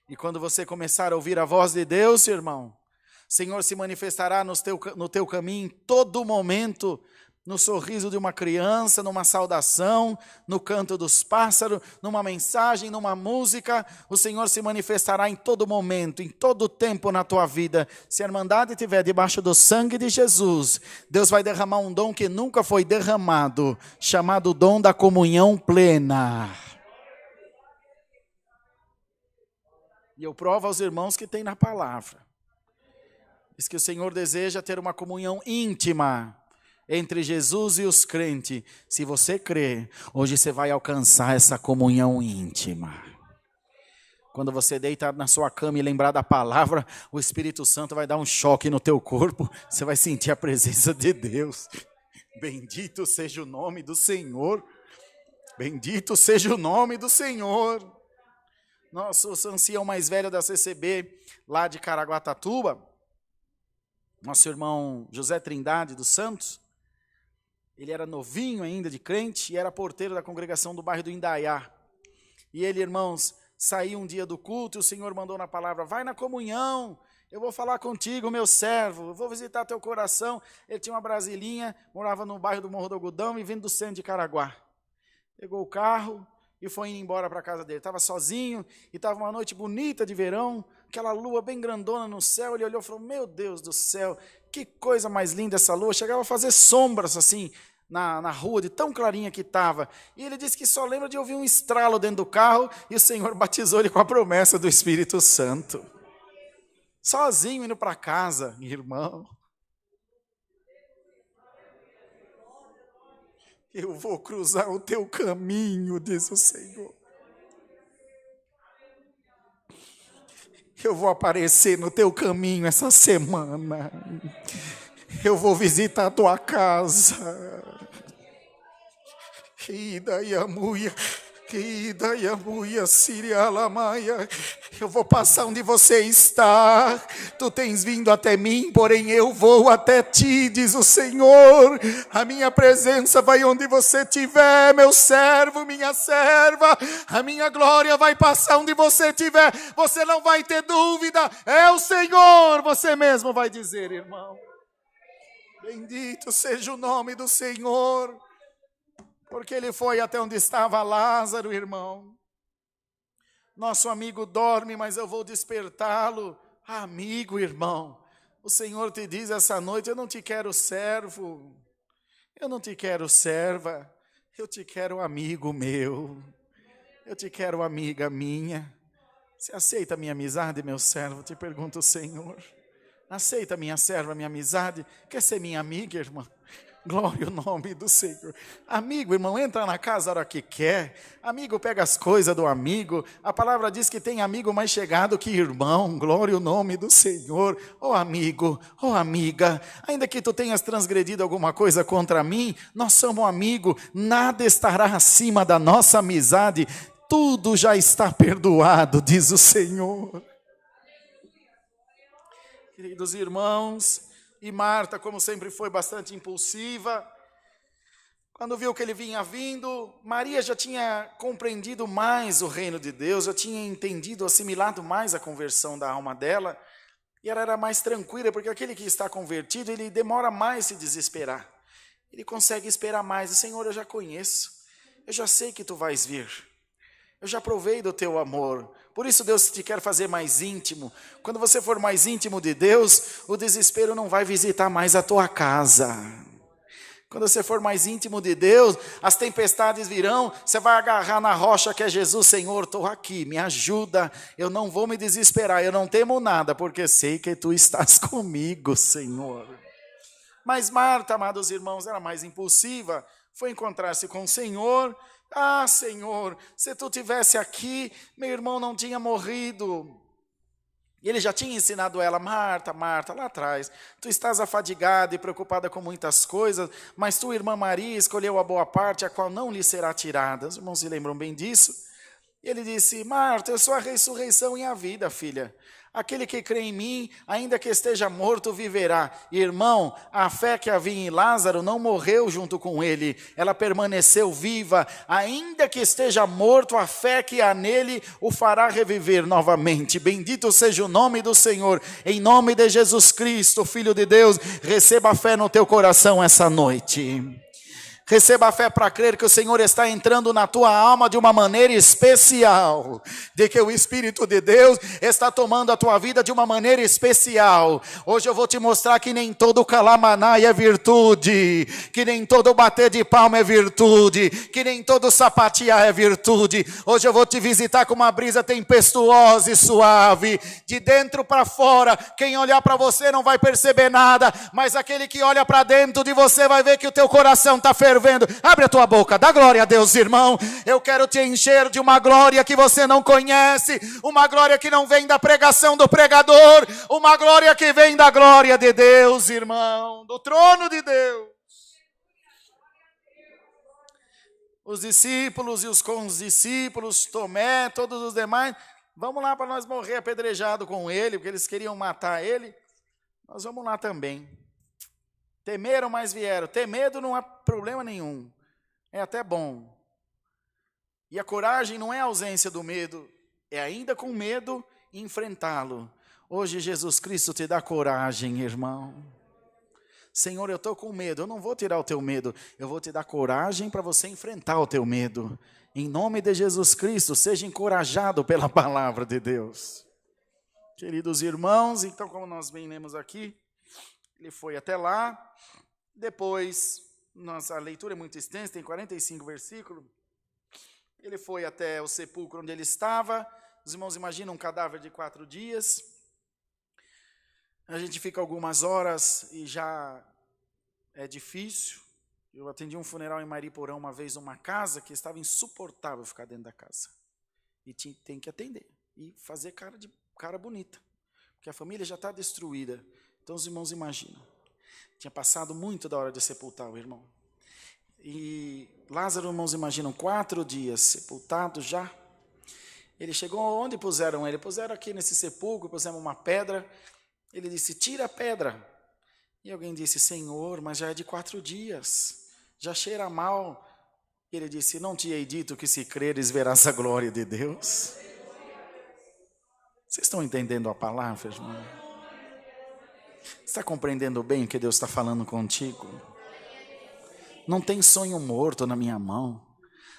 E quando você começar a ouvir a voz de Deus, irmão, o Senhor se manifestará no teu caminho em todo momento, no sorriso de uma criança, numa saudação, no canto dos pássaros, numa mensagem, numa música. O Senhor se manifestará em todo momento, em todo tempo na tua vida. Se a Irmandade estiver debaixo do sangue de Jesus, Deus vai derramar um dom que nunca foi derramado, chamado dom da comunhão plena. E eu provo aos irmãos que tem na palavra. Diz que o Senhor deseja ter uma comunhão íntima entre Jesus e os crentes. Se você crê, hoje você vai alcançar essa comunhão íntima. Quando você deita na sua cama e lembrar da palavra, o Espírito Santo vai dar um choque no teu corpo. Você vai sentir a presença de Deus. Bendito seja o nome do Senhor. Bendito seja o nome do Senhor. Nosso ancião mais velho da CCB, lá de Caraguatatuba, nosso irmão José Trindade dos Santos, ele era novinho ainda de crente e era porteiro da congregação do bairro do Indaiá. E ele, irmãos, saiu um dia do culto e o Senhor mandou na palavra: vai na comunhão, eu vou falar contigo, meu servo, eu vou visitar teu coração. Ele tinha uma brasilinha, morava no bairro do Morro do Algodão e vindo do centro de Caraguá. Pegou o carro e foi indo embora para a casa dele. Estava sozinho e estava uma noite bonita de verão, aquela lua bem grandona no céu. Ele olhou e falou: meu Deus do céu, que coisa mais linda essa lua. Chegava a fazer sombras assim na rua, de tão clarinha que estava. E ele disse que só lembra de ouvir um estralo dentro do carro e o Senhor batizou ele com a promessa do Espírito Santo. Sozinho indo para casa, irmão. Eu vou cruzar o teu caminho, diz o Senhor. Eu vou aparecer no teu caminho essa semana. Eu vou visitar a tua casa. Eu vou passar onde você está. Tu tens vindo até mim, porém eu vou até ti, diz o Senhor. A minha presença vai onde você estiver, meu servo, minha serva. A minha glória vai passar onde você estiver. Você não vai ter dúvida, é o Senhor. Você mesmo vai dizer, irmão. Bendito seja o nome do Senhor. Porque ele foi até onde estava Lázaro, irmão. Nosso amigo dorme, mas eu vou despertá-lo. Amigo, irmão, o Senhor te diz essa noite: eu não te quero servo, eu não te quero serva, eu te quero amigo meu, eu te quero amiga minha. Você aceita a minha amizade, meu servo? Te pergunta o Senhor. Aceita minha serva, minha amizade? Quer ser minha amiga, irmã? Glória ao nome do Senhor. Amigo, irmão, entra na casa a hora que quer. Amigo, pega as coisas do amigo. A palavra diz que tem amigo mais chegado que irmão. Glória ao nome do Senhor. Ó amigo, ó amiga, ainda que tu tenhas transgredido alguma coisa contra mim, nós somos amigos. Nada estará acima da nossa amizade. Tudo já está perdoado, diz o Senhor. Queridos irmãos, e Marta, como sempre, foi bastante impulsiva. Quando viu que ele vinha vindo, Maria já tinha compreendido mais o reino de Deus, já tinha entendido, assimilado mais a conversão da alma dela, e ela era mais tranquila, porque aquele que está convertido, ele demora mais a se desesperar. Ele consegue esperar mais. Senhor, eu já conheço, eu já sei que tu vais vir. Eu já provei do teu amor. Por isso Deus te quer fazer mais íntimo. Quando você for mais íntimo de Deus, o desespero não vai visitar mais a tua casa. Quando você for mais íntimo de Deus, as tempestades virão, você vai agarrar na rocha que é Jesus. Senhor, estou aqui, me ajuda. Eu não vou me desesperar, eu não temo nada, porque sei que tu estás comigo, Senhor. Mas Marta, amados irmãos, era mais impulsiva, foi encontrar-se com o Senhor. Ah, Senhor, se tu tivesse aqui, meu irmão não tinha morrido. E ele já tinha ensinado ela: Marta, Marta, lá atrás, tu estás afadigada e preocupada com muitas coisas, mas tua irmã Maria escolheu a boa parte, a qual não lhe será tirada. Os irmãos se lembram bem disso? E ele disse: Marta, eu sou a ressurreição e a vida, filha. Aquele que crê em mim, ainda que esteja morto, viverá. Irmão, a fé que havia em Lázaro não morreu junto com ele, ela permaneceu viva. Ainda que esteja morto, a fé que há nele o fará reviver novamente. Bendito seja o nome do Senhor. Em nome de Jesus Cristo, Filho de Deus, receba a fé no teu coração essa noite. Receba a fé para crer que o Senhor está entrando na tua alma de uma maneira especial, de que o Espírito de Deus está tomando a tua vida de uma maneira especial. Hoje eu vou te mostrar que nem todo calamaná é virtude, que nem todo bater de palma é virtude, que nem todo sapatear é virtude. Hoje eu vou te visitar com uma brisa tempestuosa e suave, de dentro para fora. Quem olhar para você não vai perceber nada, mas aquele que olha para dentro de você vai ver que o teu coração está fervendo. Abre a tua boca, dá glória a Deus, irmão. Eu quero te encher de uma glória que você não conhece, uma glória que não vem da pregação do pregador, uma glória que vem da glória de Deus, irmão, do trono de Deus. Os discípulos e os condiscípulos, Tomé, todos os demais, vamos lá para nós morrer apedrejado com ele, porque eles queriam matar ele. Nós vamos lá também. Temeram, mas vieram. Ter medo não há problema nenhum. É até bom. E a coragem não é a ausência do medo. É ainda com medo enfrentá-lo. Hoje Jesus Cristo te dá coragem, irmão. Senhor, eu estou com medo. Eu não vou tirar o teu medo. Eu vou te dar coragem para você enfrentar o teu medo. Em nome de Jesus Cristo, seja encorajado pela palavra de Deus. Queridos irmãos, então como nós bem lemos aqui, ele foi até lá, depois, nossa leitura é muito extensa, tem 45 versículos, ele foi até o sepulcro onde ele estava. Os irmãos imaginam um cadáver de 4 dias, a gente fica algumas horas e já é difícil. Eu atendi um funeral em Mariporã uma vez, numa casa que estava insuportável ficar dentro da casa, e tem que atender, e fazer cara bonita, porque a família já está destruída. Então os irmãos imaginam, tinha passado muito da hora de sepultar o irmão. E Lázaro, irmãos, imaginam 4 dias sepultado já. Ele chegou onde puseram ele? Puseram aqui nesse sepulcro, puseram uma pedra. Ele disse, tira a pedra. E alguém disse, Senhor, mas já é de 4 dias, já cheira mal. Ele disse, não te hei dito que se creres verás a glória de Deus? Vocês estão entendendo a palavra, irmão? Está compreendendo bem o que Deus está falando contigo? Não tem sonho morto na minha mão,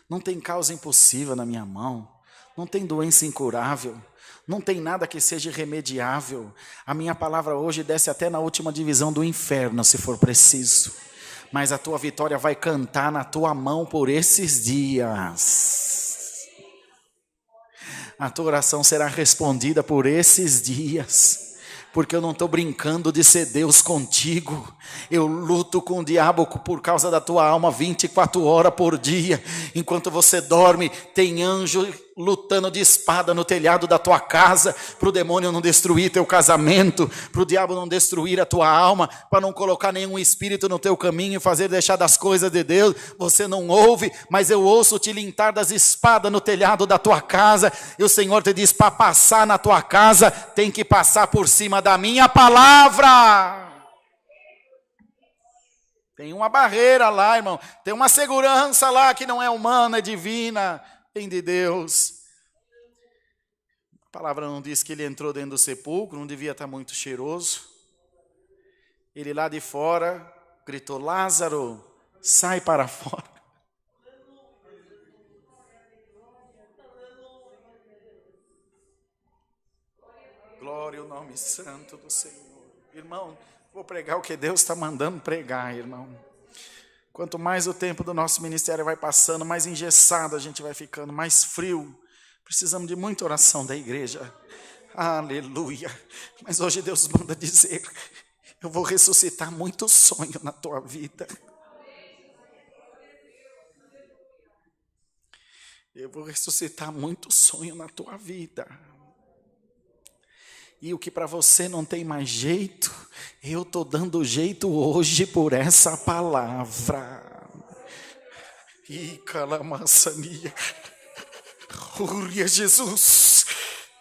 não tem causa impossível na minha mão, não tem doença incurável, não tem nada que seja irremediável. A minha palavra hoje desce até na última divisão do inferno, se for preciso, mas a tua vitória vai cantar na tua mão por esses dias. A tua oração será respondida por esses dias. Porque eu não estou brincando de ser Deus contigo. Eu luto com o diabo por causa da tua alma 24 horas por dia. Enquanto você dorme, tem anjo lutando de espada no telhado da tua casa, para o demônio não destruir teu casamento, para o diabo não destruir a tua alma, para não colocar nenhum espírito no teu caminho e fazer deixar das coisas de Deus. Você não ouve, mas eu ouço te tilintar das espadas no telhado da tua casa, e o Senhor te diz, para passar na tua casa, tem que passar por cima da minha palavra. Tem uma barreira lá, irmão, tem uma segurança lá que não é humana, é divina, vem de Deus. A palavra não diz que ele entrou dentro do sepulcro, não devia estar muito cheiroso. Ele lá de fora gritou, Lázaro, sai para fora. Glória ao nome santo do Senhor. Irmão, vou pregar o que Deus está mandando pregar, irmão. Quanto mais o tempo do nosso ministério vai passando, mais engessado a gente vai ficando, mais frio. Precisamos de muita oração da igreja. Aleluia. Mas hoje Deus manda dizer, eu vou ressuscitar muito sonho na tua vida. Eu vou ressuscitar muito sonho na tua vida. E o que para você não tem mais jeito, eu estou dando jeito hoje por essa palavra. E calamaçania. Glória a Jesus.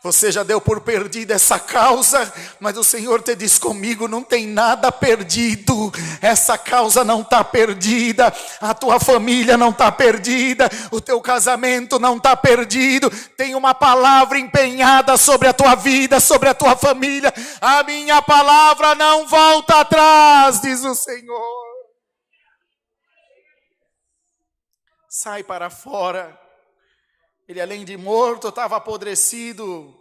Você já deu por perdida essa causa, mas o Senhor te diz comigo, não tem nada perdido. Essa causa não está perdida, a tua família não está perdida, o teu casamento não está perdido. Tem uma palavra empenhada sobre a tua vida, sobre a tua família. A minha palavra não volta atrás, diz o Senhor. Sai para fora. Ele, além de morto, estava apodrecido.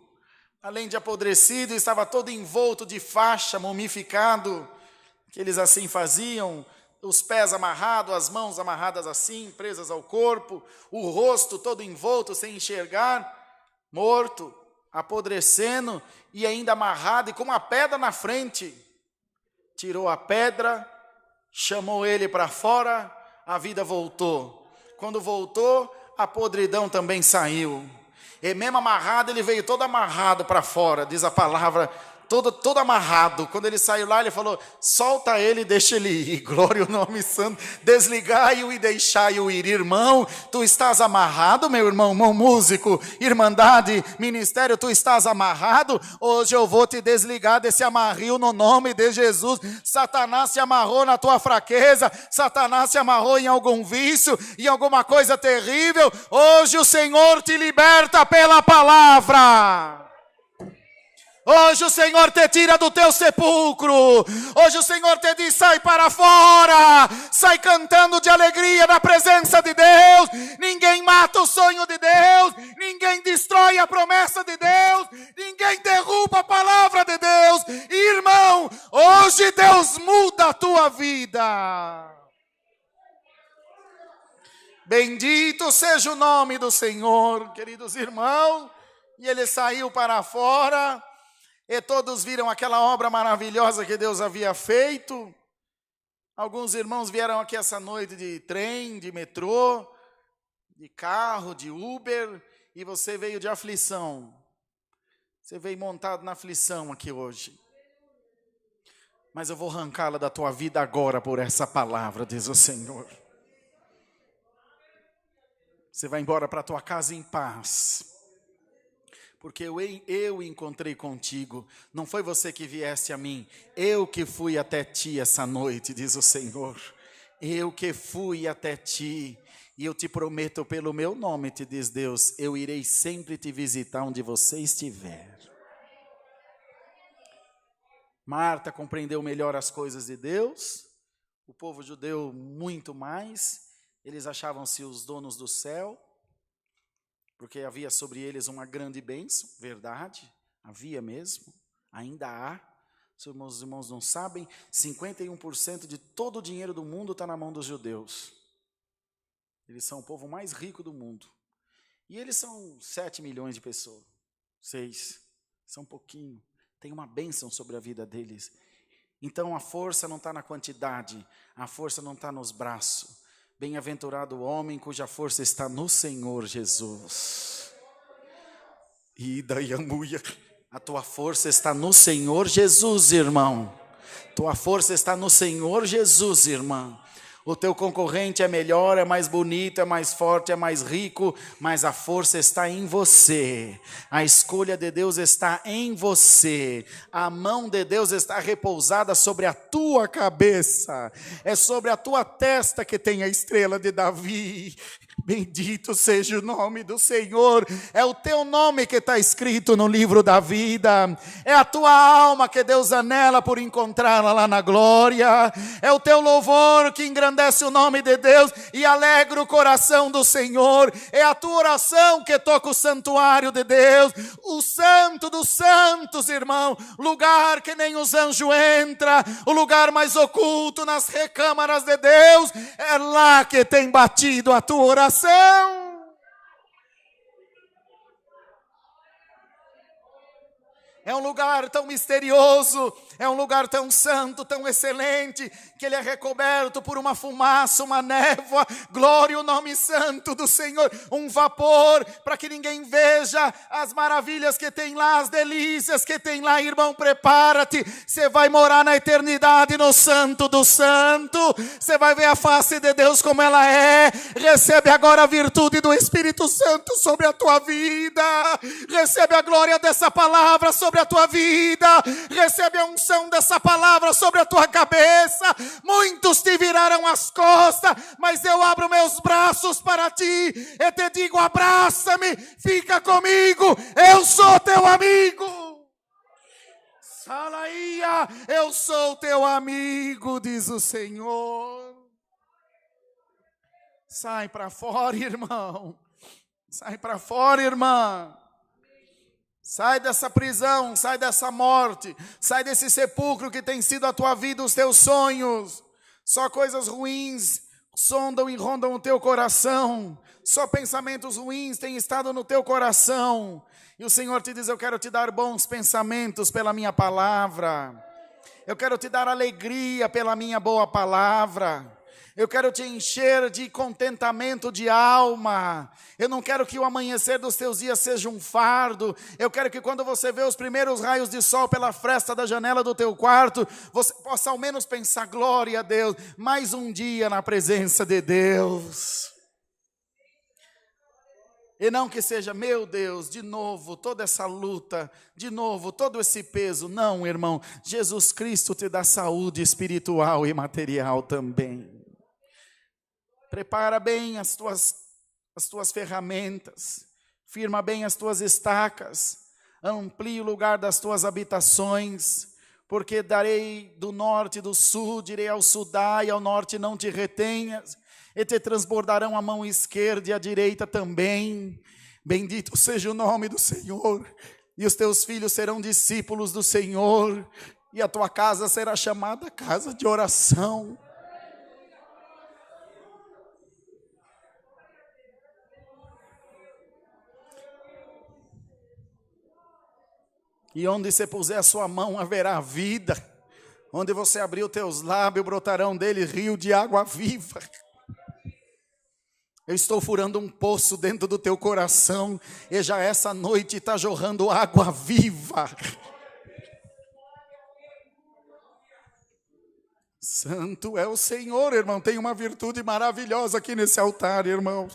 Além de apodrecido, estava todo envolto de faixa, mumificado, que eles assim faziam, os pés amarrados, as mãos amarradas assim, presas ao corpo, o rosto todo envolto, sem enxergar, morto, apodrecendo e ainda amarrado e com uma pedra na frente. Tirou a pedra, chamou ele para fora, a vida voltou. Quando voltou, a podridão também saiu. E mesmo amarrado, ele veio todo amarrado para fora, diz a palavra, todo amarrado. Quando ele saiu lá, ele falou, solta ele e deixa ele ir. Glória ao nome santo. Desligai-o e deixai-o ir. Irmão, tu estás amarrado, meu irmão músico, irmandade, ministério, tu estás amarrado? Hoje eu vou te desligar desse amarrio no nome de Jesus. Satanás se amarrou na tua fraqueza, Satanás se amarrou em algum vício, em alguma coisa terrível. Hoje o Senhor te liberta pela palavra. Hoje o Senhor te tira do teu sepulcro. Hoje o Senhor te diz, sai para fora. Sai cantando de alegria na presença de Deus. Ninguém mata o sonho de Deus. Ninguém destrói a promessa de Deus. Ninguém derruba a palavra de Deus. Irmão, hoje Deus muda a tua vida. Bendito seja o nome do Senhor, queridos irmãos. E ele saiu para fora. E todos viram aquela obra maravilhosa que Deus havia feito. Alguns irmãos vieram aqui essa noite de trem, de metrô, de carro, de Uber, e você veio de aflição. Você veio montado na aflição aqui hoje. Mas eu vou arrancá-la da tua vida agora por essa palavra, diz o Senhor. Você vai embora para a tua casa em paz. Porque eu encontrei contigo, não foi você que viesse a mim, eu que fui até ti essa noite, diz o Senhor. Eu que fui até ti, e eu te prometo pelo meu nome, te diz Deus, eu irei sempre te visitar onde você estiver. Marta compreendeu melhor as coisas de Deus, o povo judeu muito mais, eles achavam-se os donos do céu, porque havia sobre eles uma grande bênção, verdade, havia mesmo, ainda há. Se os meus irmãos não sabem, 51% de todo o dinheiro do mundo está na mão dos judeus. Eles são o povo mais rico do mundo. E eles são 7 milhões de pessoas, 6, são um pouquinho, tem uma bênção sobre a vida deles. Então a força não está na quantidade, a força não está nos braços. Bem-aventurado o homem cuja força está no Senhor Jesus. E daí a mulher, a tua força está no Senhor Jesus, irmão. Tua força está no Senhor Jesus, irmã. O teu concorrente é melhor, é mais bonito, é mais forte, é mais rico, mas a força está em você. A escolha de Deus está em você. A mão de Deus está repousada sobre a tua cabeça. É sobre a tua testa que tem a estrela de Davi. Bendito seja o nome do Senhor. É o teu nome que está escrito no livro da vida. É a tua alma que Deus anela por encontrá-la lá na glória. É o teu louvor que engrandece o nome de Deus e alegra o coração do Senhor. É a tua oração que toca o santuário de Deus. O santo dos santos, irmão. Lugar que nem os anjos entram. O lugar mais oculto nas recâmaras de Deus. É lá que tem batido a tua oração. É um lugar tão misterioso, é um lugar tão santo, tão excelente, que ele é recoberto por uma fumaça, uma névoa, glória ao nome santo do Senhor, um vapor, para que ninguém veja as maravilhas que tem lá, as delícias que tem lá. Irmão, prepara-te, você vai morar na eternidade no santo do santo, você vai ver a face de Deus como ela é. Recebe agora a virtude do Espírito Santo sobre a tua vida, recebe a glória dessa palavra sobre a tua vida, recebe a unção dessa palavra sobre a tua cabeça. Muitos te viraram as costas, mas eu abro meus braços para ti e te digo: abraça-me, fica comigo, eu sou teu amigo. Salaia, eu sou teu amigo, diz o Senhor. Sai para fora, irmão, sai para fora, irmã. Sai dessa prisão, sai dessa morte, sai desse sepulcro que tem sido a tua vida, os teus sonhos. Só coisas ruins sondam e rondam o teu coração, só pensamentos ruins têm estado no teu coração. E o Senhor te diz: eu quero te dar bons pensamentos pela minha palavra, eu quero te dar alegria pela minha boa palavra. Eu quero te encher de contentamento de alma. Eu não quero que o amanhecer dos teus dias seja um fardo. Eu quero que quando você vê os primeiros raios de sol pela fresta da janela do teu quarto, você possa ao menos pensar: glória a Deus, mais um dia na presença de Deus. E não que seja: meu Deus, de novo toda essa luta, de novo todo esse peso. Não, irmão, Jesus Cristo te dá saúde espiritual e material também. Prepara bem as tuas ferramentas, firma bem as tuas estacas, amplie o lugar das tuas habitações, porque darei do norte e do sul, direi ao sul: dai, ao norte não te retenhas, e te transbordarão a mão esquerda e a direita também. Bendito seja o nome do Senhor, e os teus filhos serão discípulos do Senhor, e a tua casa será chamada casa de oração. E onde você puser a sua mão haverá vida. Onde você abrir os teus lábios, brotarão dele rio de água viva. Eu estou furando um poço dentro do teu coração, e já essa noite está jorrando água viva. Santo é o Senhor, irmão. Tem uma virtude maravilhosa aqui nesse altar, irmão.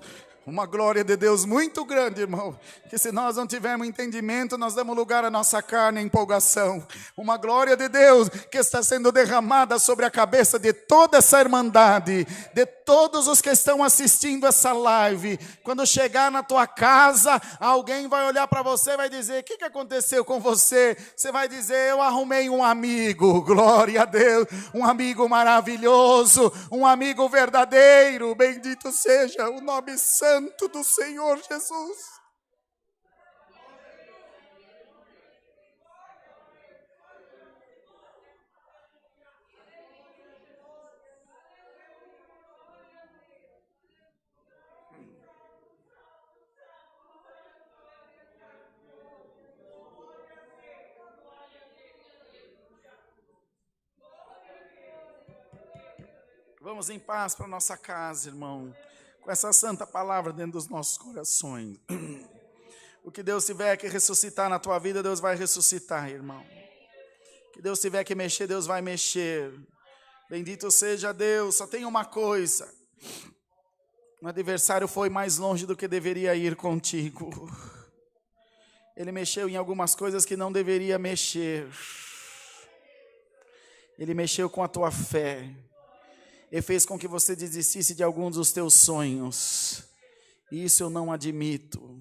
Uma glória de Deus muito grande, irmão, que se nós não tivermos entendimento, nós damos lugar à nossa carne e empolgação. Uma glória de Deus que está sendo derramada sobre a cabeça de toda essa irmandade, de todos os que estão assistindo essa live. Quando chegar na tua casa, alguém vai olhar para você e vai dizer: o que aconteceu com você? Você vai dizer: eu arrumei um amigo. Glória a Deus, um amigo maravilhoso, um amigo verdadeiro. Bendito seja o nome santo do Senhor Jesus. Vamos em paz para nossa casa, irmão, com essa santa palavra dentro dos nossos corações. O que Deus tiver que ressuscitar na tua vida, Deus vai ressuscitar, irmão. O que Deus tiver que mexer, Deus vai mexer. Bendito seja Deus. Só tem uma coisa: o adversário foi mais longe do que deveria ir contigo. Ele mexeu em algumas coisas que não deveria mexer. Ele mexeu com a tua fé e fez com que você desistisse de alguns dos teus sonhos. Isso eu não admito.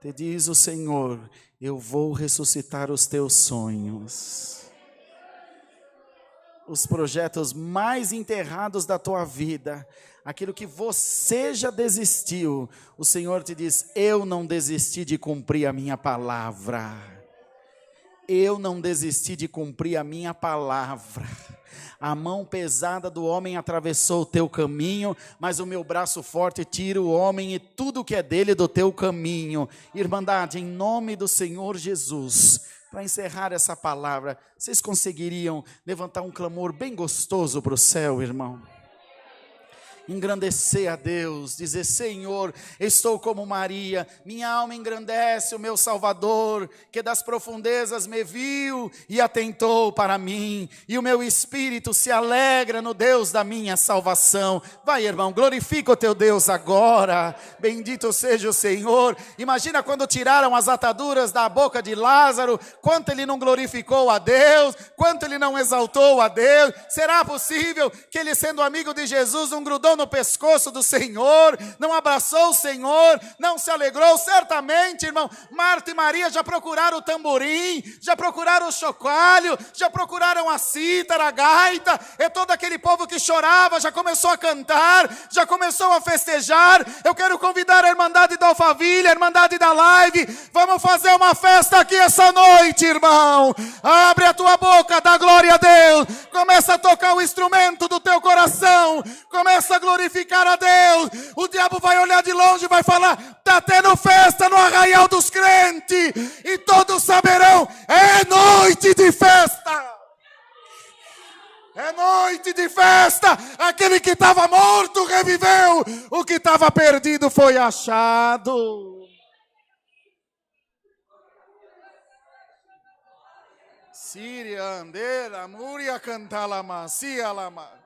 Te diz o Senhor: eu vou ressuscitar os teus sonhos. Os projetos mais enterrados da tua vida, aquilo que você já desistiu, o Senhor te diz: eu não desisti de cumprir a minha palavra. eu não desisti de cumprir a minha palavra. A mão pesada do homem atravessou o teu caminho, mas o meu braço forte tira o homem e tudo que é dele do teu caminho. Irmandade, em nome do Senhor Jesus, para encerrar essa palavra, vocês conseguiriam levantar um clamor bem gostoso para o céu, irmão? Engrandecer a Deus, dizer: Senhor, estou como Maria, minha alma engrandece o meu Salvador, que das profundezas me viu e atentou para mim, e o meu espírito se alegra no Deus da minha salvação. Vai, irmão, glorifica o teu Deus agora, bendito seja o Senhor. Imagina quando tiraram as ataduras da boca de Lázaro, quanto ele não glorificou a Deus, quanto ele não exaltou a Deus. Será possível que ele, sendo amigo de Jesus, não grudou no pescoço do Senhor, não abraçou o Senhor, não se alegrou? Certamente, irmão, Marta e Maria já procuraram o tamborim, já procuraram o chocalho, já procuraram a cítara, a gaita, e todo aquele povo que chorava já começou a cantar, já começou a festejar. Eu quero convidar a Irmandade da Alphaville, a Irmandade da Live, vamos fazer uma festa aqui essa noite, irmão. Abre a tua boca, dá glória a Deus, começa a tocar o instrumento do teu coração, começa a glorificar a Deus. O diabo vai olhar de longe e vai falar: está tendo festa no arraial dos crentes, e todos saberão: é noite de festa. É noite de festa. Aquele que estava morto reviveu, o que estava perdido foi achado. Síria, Andeira, Múria, Cantalama, Cialama.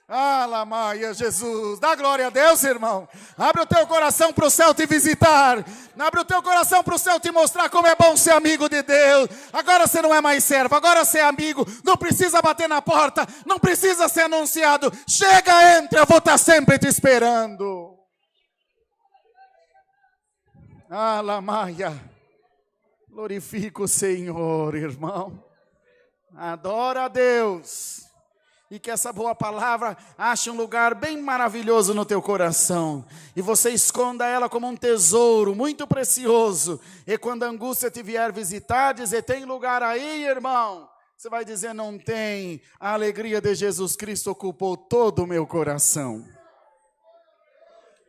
Alamaia, Jesus, dá glória a Deus, irmão. Abre o teu coração para o céu te visitar. Abre o teu coração para o céu te mostrar como é bom ser amigo de Deus. Agora você não é mais servo, agora você é amigo. Não precisa bater na porta, não precisa ser anunciado. Chega, entra, eu vou estar sempre te esperando. Alamaia, glorifica o Senhor, irmão. Adora a Deus. E que essa boa palavra ache um lugar bem maravilhoso no teu coração. E você esconda ela como um tesouro muito precioso. E quando a angústia te vier visitar, dizer: tem lugar aí, irmão? Você vai dizer: não tem. A alegria de Jesus Cristo ocupou todo o meu coração.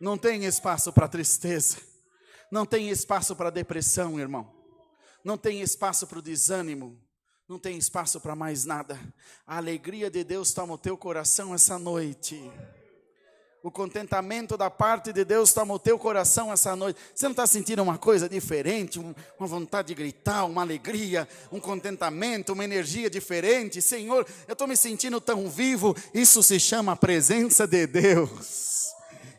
Não tem espaço para tristeza. Não tem espaço para depressão, irmão. Não tem espaço para o desânimo. Não tem espaço para mais nada. A alegria de Deus toma o teu coração essa noite. O contentamento da parte de Deus toma o teu coração essa noite. Você não está sentindo uma coisa diferente? Uma vontade de gritar, uma alegria, um contentamento, uma energia diferente? Senhor, eu estou me sentindo tão vivo. Isso se chama presença de Deus.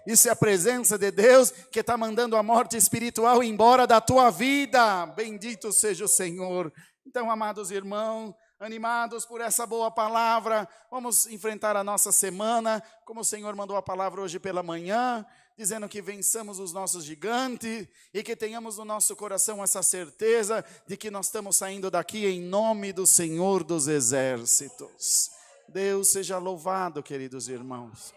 Isso é a presença de Deus que está mandando a morte espiritual embora da tua vida. Bendito seja o Senhor. Então, amados irmãos, animados por essa boa palavra, vamos enfrentar a nossa semana, como o Senhor mandou a palavra hoje pela manhã, dizendo que vençamos os nossos gigantes e que tenhamos no nosso coração essa certeza de que nós estamos saindo daqui em nome do Senhor dos Exércitos. Deus seja louvado, queridos irmãos.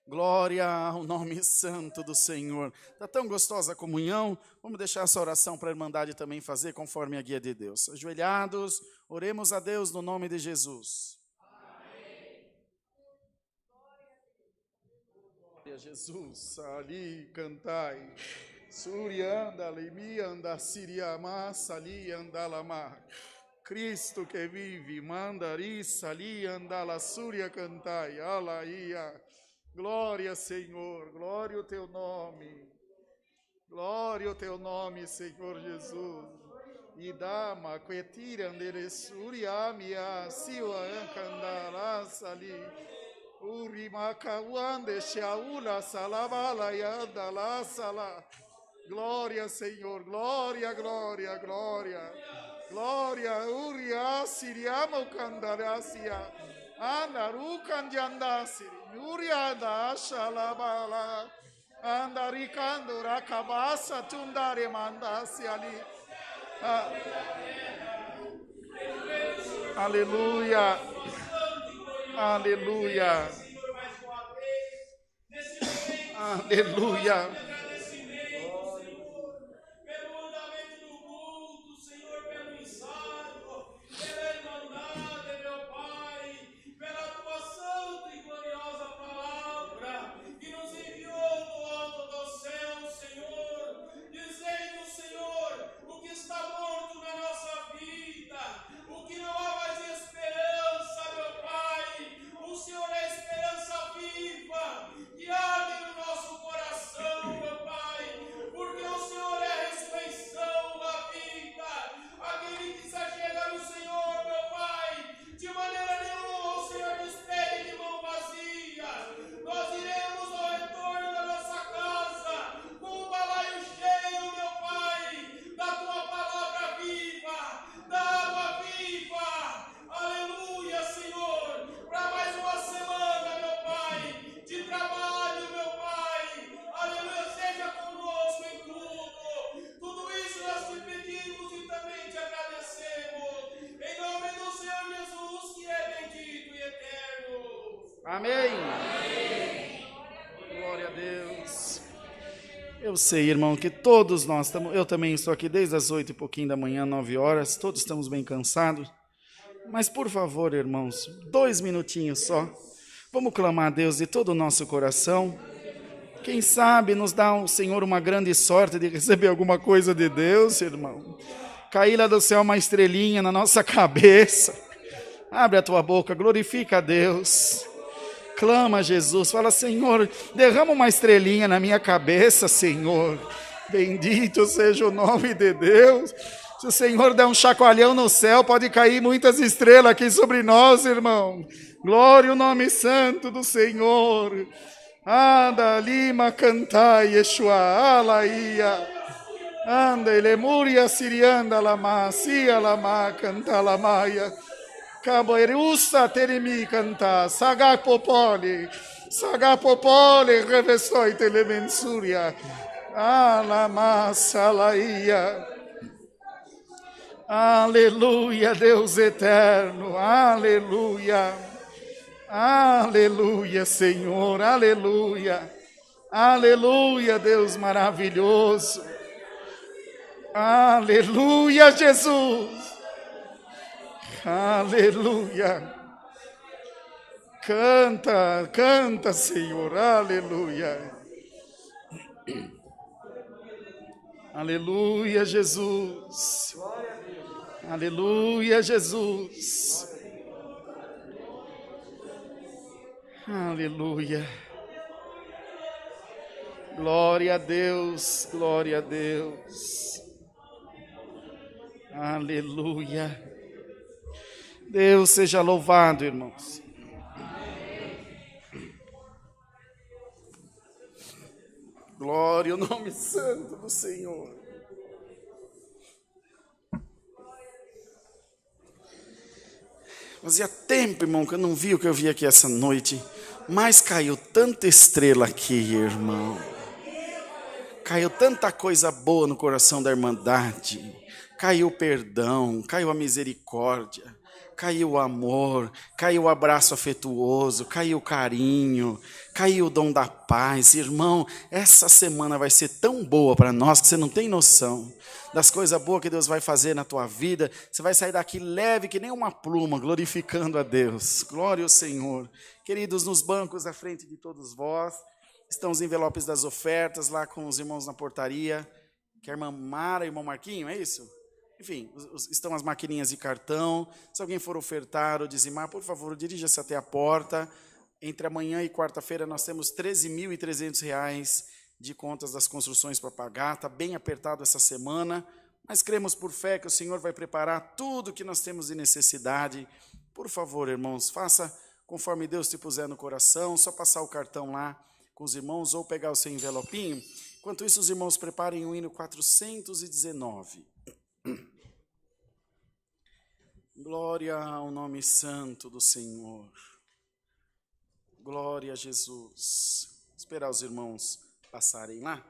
Glória ao nome santo do Senhor. Está tão gostosa a comunhão. Vamos deixar essa oração para a Irmandade também fazer conforme a guia de Deus. Ajoelhados, oremos a Deus no nome de Jesus. Amém. Glória a Jesus. Ali cantai. Surianda, limianda, siriama, sali andalama. Cristo que vive, mandari, sali andala, suria cantai. Alaia. Glória, Senhor, glória ao teu nome. Glória ao teu nome, Senhor Jesus. Idama, quetira, anderessuriamia, siwa ancandara, sali. Urimaka, uande, shaula, salabala, yandala, sala. Glória, Senhor, glória, glória, glória. Glória, uria, siriamo, candarasia. Andaru, candiandasiri. Uriada shalabala andaricando rakabasa tundare mandasi ali. Aleluia. Aleluia. Aleluia. Amém. Glória a Deus. Eu sei, irmão, que todos nós estamos, eu também estou aqui desde as 8 e pouquinho da manhã, 9 horas, todos estamos bem cansados. Mas, por favor, irmãos, 2 minutinhos só. Vamos clamar a Deus de todo o nosso coração. Quem sabe nos dá o Senhor uma grande sorte de receber alguma coisa de Deus, irmão. Cair lá do céu uma estrelinha na nossa cabeça. Abre a tua boca, glorifica a Deus. Clama a Jesus, fala: Senhor, derrama uma estrelinha na minha cabeça, Senhor. Bendito seja o nome de Deus. Se o Senhor der um chacoalhão no céu, pode cair muitas estrelas aqui sobre nós, irmão. Glória ao nome santo do Senhor. Anda, lima, cantai, Yeshua, alaia. Anda, elemuria, sirianda, lama, sia, lama, canta, lamaia. Cabo erusta, teremi, canta, sagapopole, revestoi, telemensuria. Alama, salaia. Aleluia, Deus eterno, aleluia, aleluia, Senhor, aleluia, aleluia, Deus maravilhoso, aleluia, Jesus, aleluia, canta, canta, Senhor, aleluia, aleluia, Jesus. Aleluia, Jesus. Aleluia. Glória a Deus, glória a Deus. Aleluia. Deus seja louvado, irmãos. Glória ao nome santo do Senhor. Fazia tempo, irmão, que eu não vi o que eu vi aqui essa noite. Mas caiu tanta estrela aqui, irmão. Caiu tanta coisa boa no coração da irmandade. Caiu o perdão, caiu a misericórdia, caiu o amor, caiu o abraço afetuoso, caiu o carinho, caiu o dom da paz. Irmão, essa semana vai ser tão boa para nós que você não tem noção das coisas boas que Deus vai fazer na tua vida. Você vai sair daqui leve que nem uma pluma, glorificando a Deus. Glória ao Senhor. Queridos, nos bancos à frente de todos vós, estão os envelopes das ofertas lá com os irmãos na portaria, que a irmã Mara e o irmão Marquinho, é isso? Enfim, estão as maquininhas de cartão. Se alguém for ofertar ou dizimar, por favor, dirija-se até a porta. Entre amanhã e quarta-feira nós temos R$13.300 de contas das construções para pagar. Está bem apertado essa semana, mas cremos por fé que o Senhor vai preparar tudo que nós temos de necessidade. Por favor, irmãos, faça conforme Deus te puser no coração, só passar o cartão lá com os irmãos ou pegar o seu envelopinho. Enquanto isso, os irmãos preparem o hino 419. Glória ao nome santo do Senhor. Glória a Jesus. Esperar os irmãos passarem lá.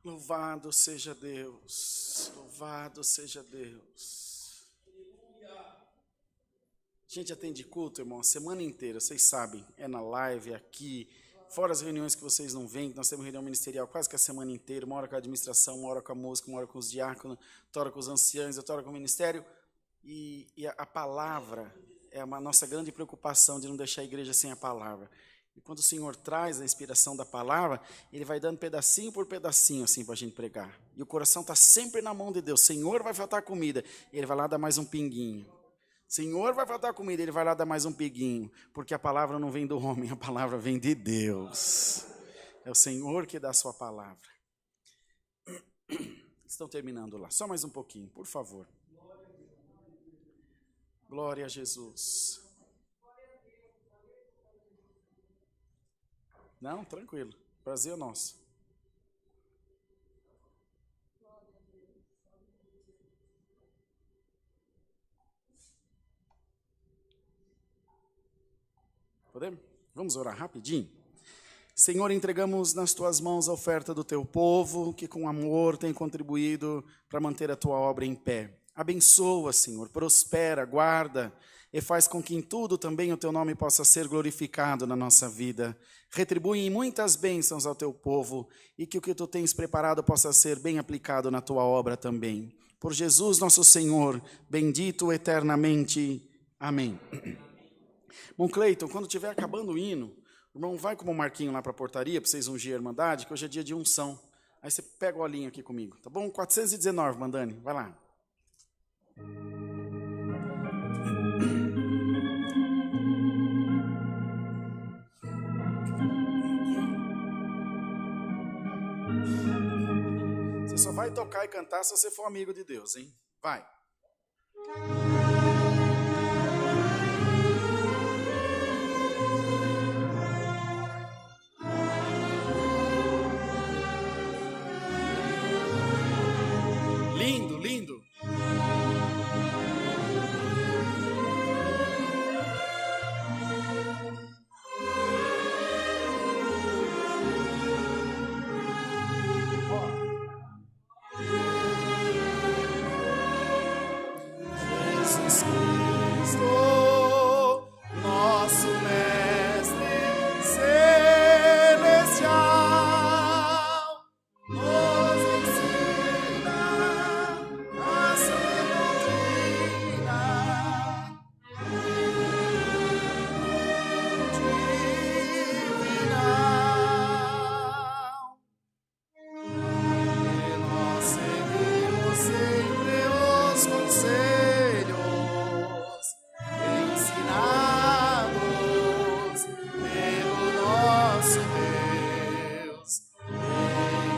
Louvado seja Deus. Louvado seja Deus. A gente atende culto, irmão, a semana inteira, vocês sabem. É na live, é aqui. Fora as reuniões que vocês não vêm, nós temos reunião ministerial quase que a semana inteira, uma hora com a administração, uma hora com a música, uma hora com os diáconos, outra hora com os anciãos, outra hora com o ministério. E a palavra é a nossa grande preocupação de não deixar a igreja sem a palavra. E quando o Senhor traz a inspiração da palavra, Ele vai dando pedacinho por pedacinho assim para a gente pregar. E o coração está sempre na mão de Deus. Senhor, vai faltar comida. E Ele vai lá dar mais um pinguinho. Senhor, vai faltar comida, Ele vai lá dar mais um pinguinho, porque a palavra não vem do homem, a palavra vem de Deus. É o Senhor que dá a sua palavra. Estão terminando lá, só mais um pouquinho, por favor. Glória a Jesus. Não, tranquilo, prazer é nosso. Podemos? Vamos orar rapidinho? Senhor, entregamos nas Tuas mãos a oferta do Teu povo, que com amor tem contribuído para manter a Tua obra em pé. Abençoa, Senhor, prospera, guarda e faz com que em tudo também o teu nome possa ser glorificado na nossa vida. Retribui em muitas bênçãos ao teu povo e que o que tu tens preparado possa ser bem aplicado na tua obra também. Por Jesus nosso Senhor, bendito eternamente. Amém. Bom, Cleiton, quando estiver acabando o hino, o irmão vai como um Marquinho lá para a portaria, para vocês ungir a Irmandade, que hoje é dia de unção. Aí você pega o olhinho aqui comigo, tá bom? 419, Mandani, vai lá. Você só vai tocar e cantar se você for amigo de Deus, hein? Vai. Lindo, lindo. Jesus Cristo, nosso Mestre celestial, nos ensina a sã doutrina divinal. E nós seguimos sempre os conselhos ensinados pelo nosso Deus. Em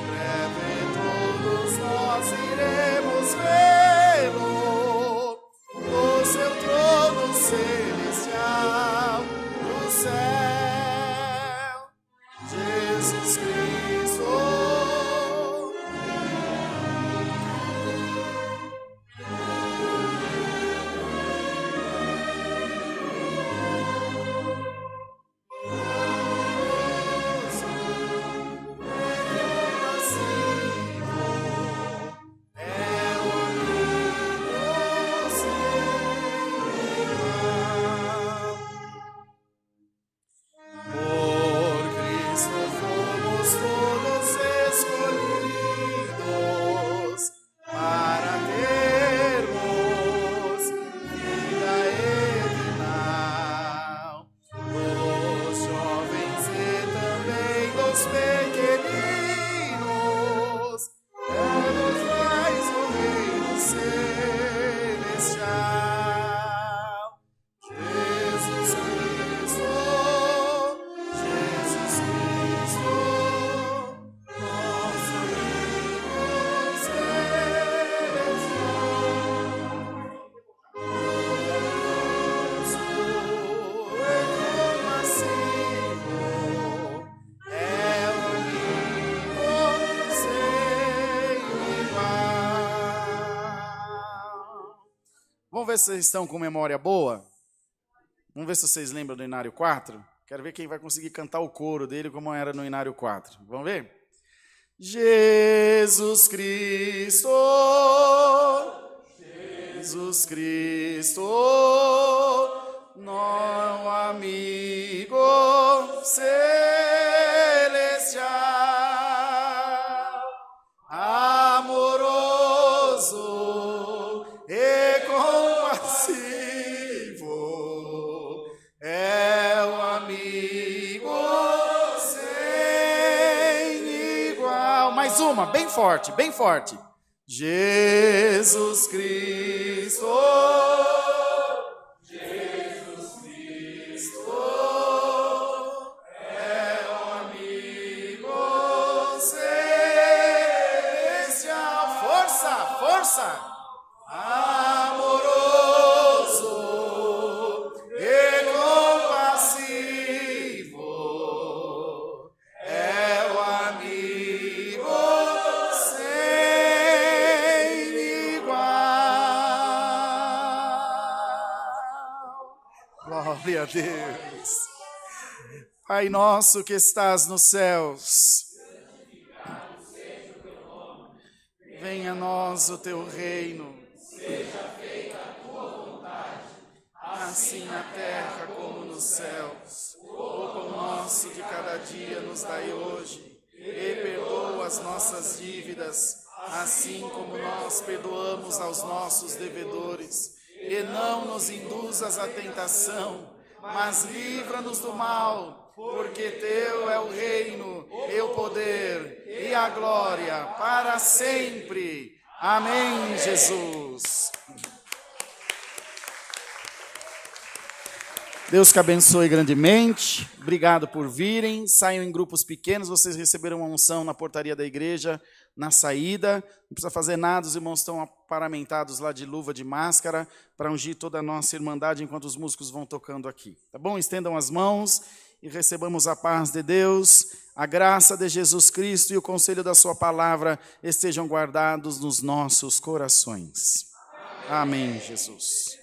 breve todos nós iremos vê-lo no seu trono celestial no céu. Jesus Cristo, por Cristo fomos todos escolhidos para termos vida eternal. Dos jovens e também dos pequeninos, é-nos mais o reino celestial. Jesus Cristo, Jesus Cristo, nosso reino celestial. Nosso compassivo é o amigo sem igual. Vamos ver se vocês estão com memória boa? Vamos ver se vocês lembram do Inário 4? Quero ver quem vai conseguir cantar o coro dele como era no Inário 4. Vamos ver? Jesus Cristo, Jesus Cristo, nosso amigo celestial, amoroso e compassivo, é o amigo sem igual. Mais uma, bem forte, bem forte. Jesus Cristo, Jesus Cristo, é o amigo celestial. Força, força. Amoroso e compassivo, é o amigo sem igual. Glória a Deus. Pai nosso que estás nos céus, venha a nós o teu reino. seja feita a tua vontade, assim na terra como nos céus. O pão nosso de cada dia nos dai hoje, e perdoa as nossas dívidas, assim como nós perdoamos aos nossos devedores. E não nos induzas à tentação, mas livra-nos do mal, porque teu é o reino, e o poder, e a glória, para sempre. Amém, Jesus. Deus que abençoe grandemente. Obrigado por virem. Saiam em grupos pequenos. Vocês receberam uma unção na portaria da igreja, na saída. Não precisa fazer nada. Os irmãos estão aparamentados lá de luva, de máscara, para ungir toda a nossa irmandade enquanto os músicos vão tocando aqui. Tá bom? Estendam as mãos e recebamos a paz de Deus, a graça de Jesus Cristo e o conselho da sua palavra estejam guardados nos nossos corações. Amém, Jesus.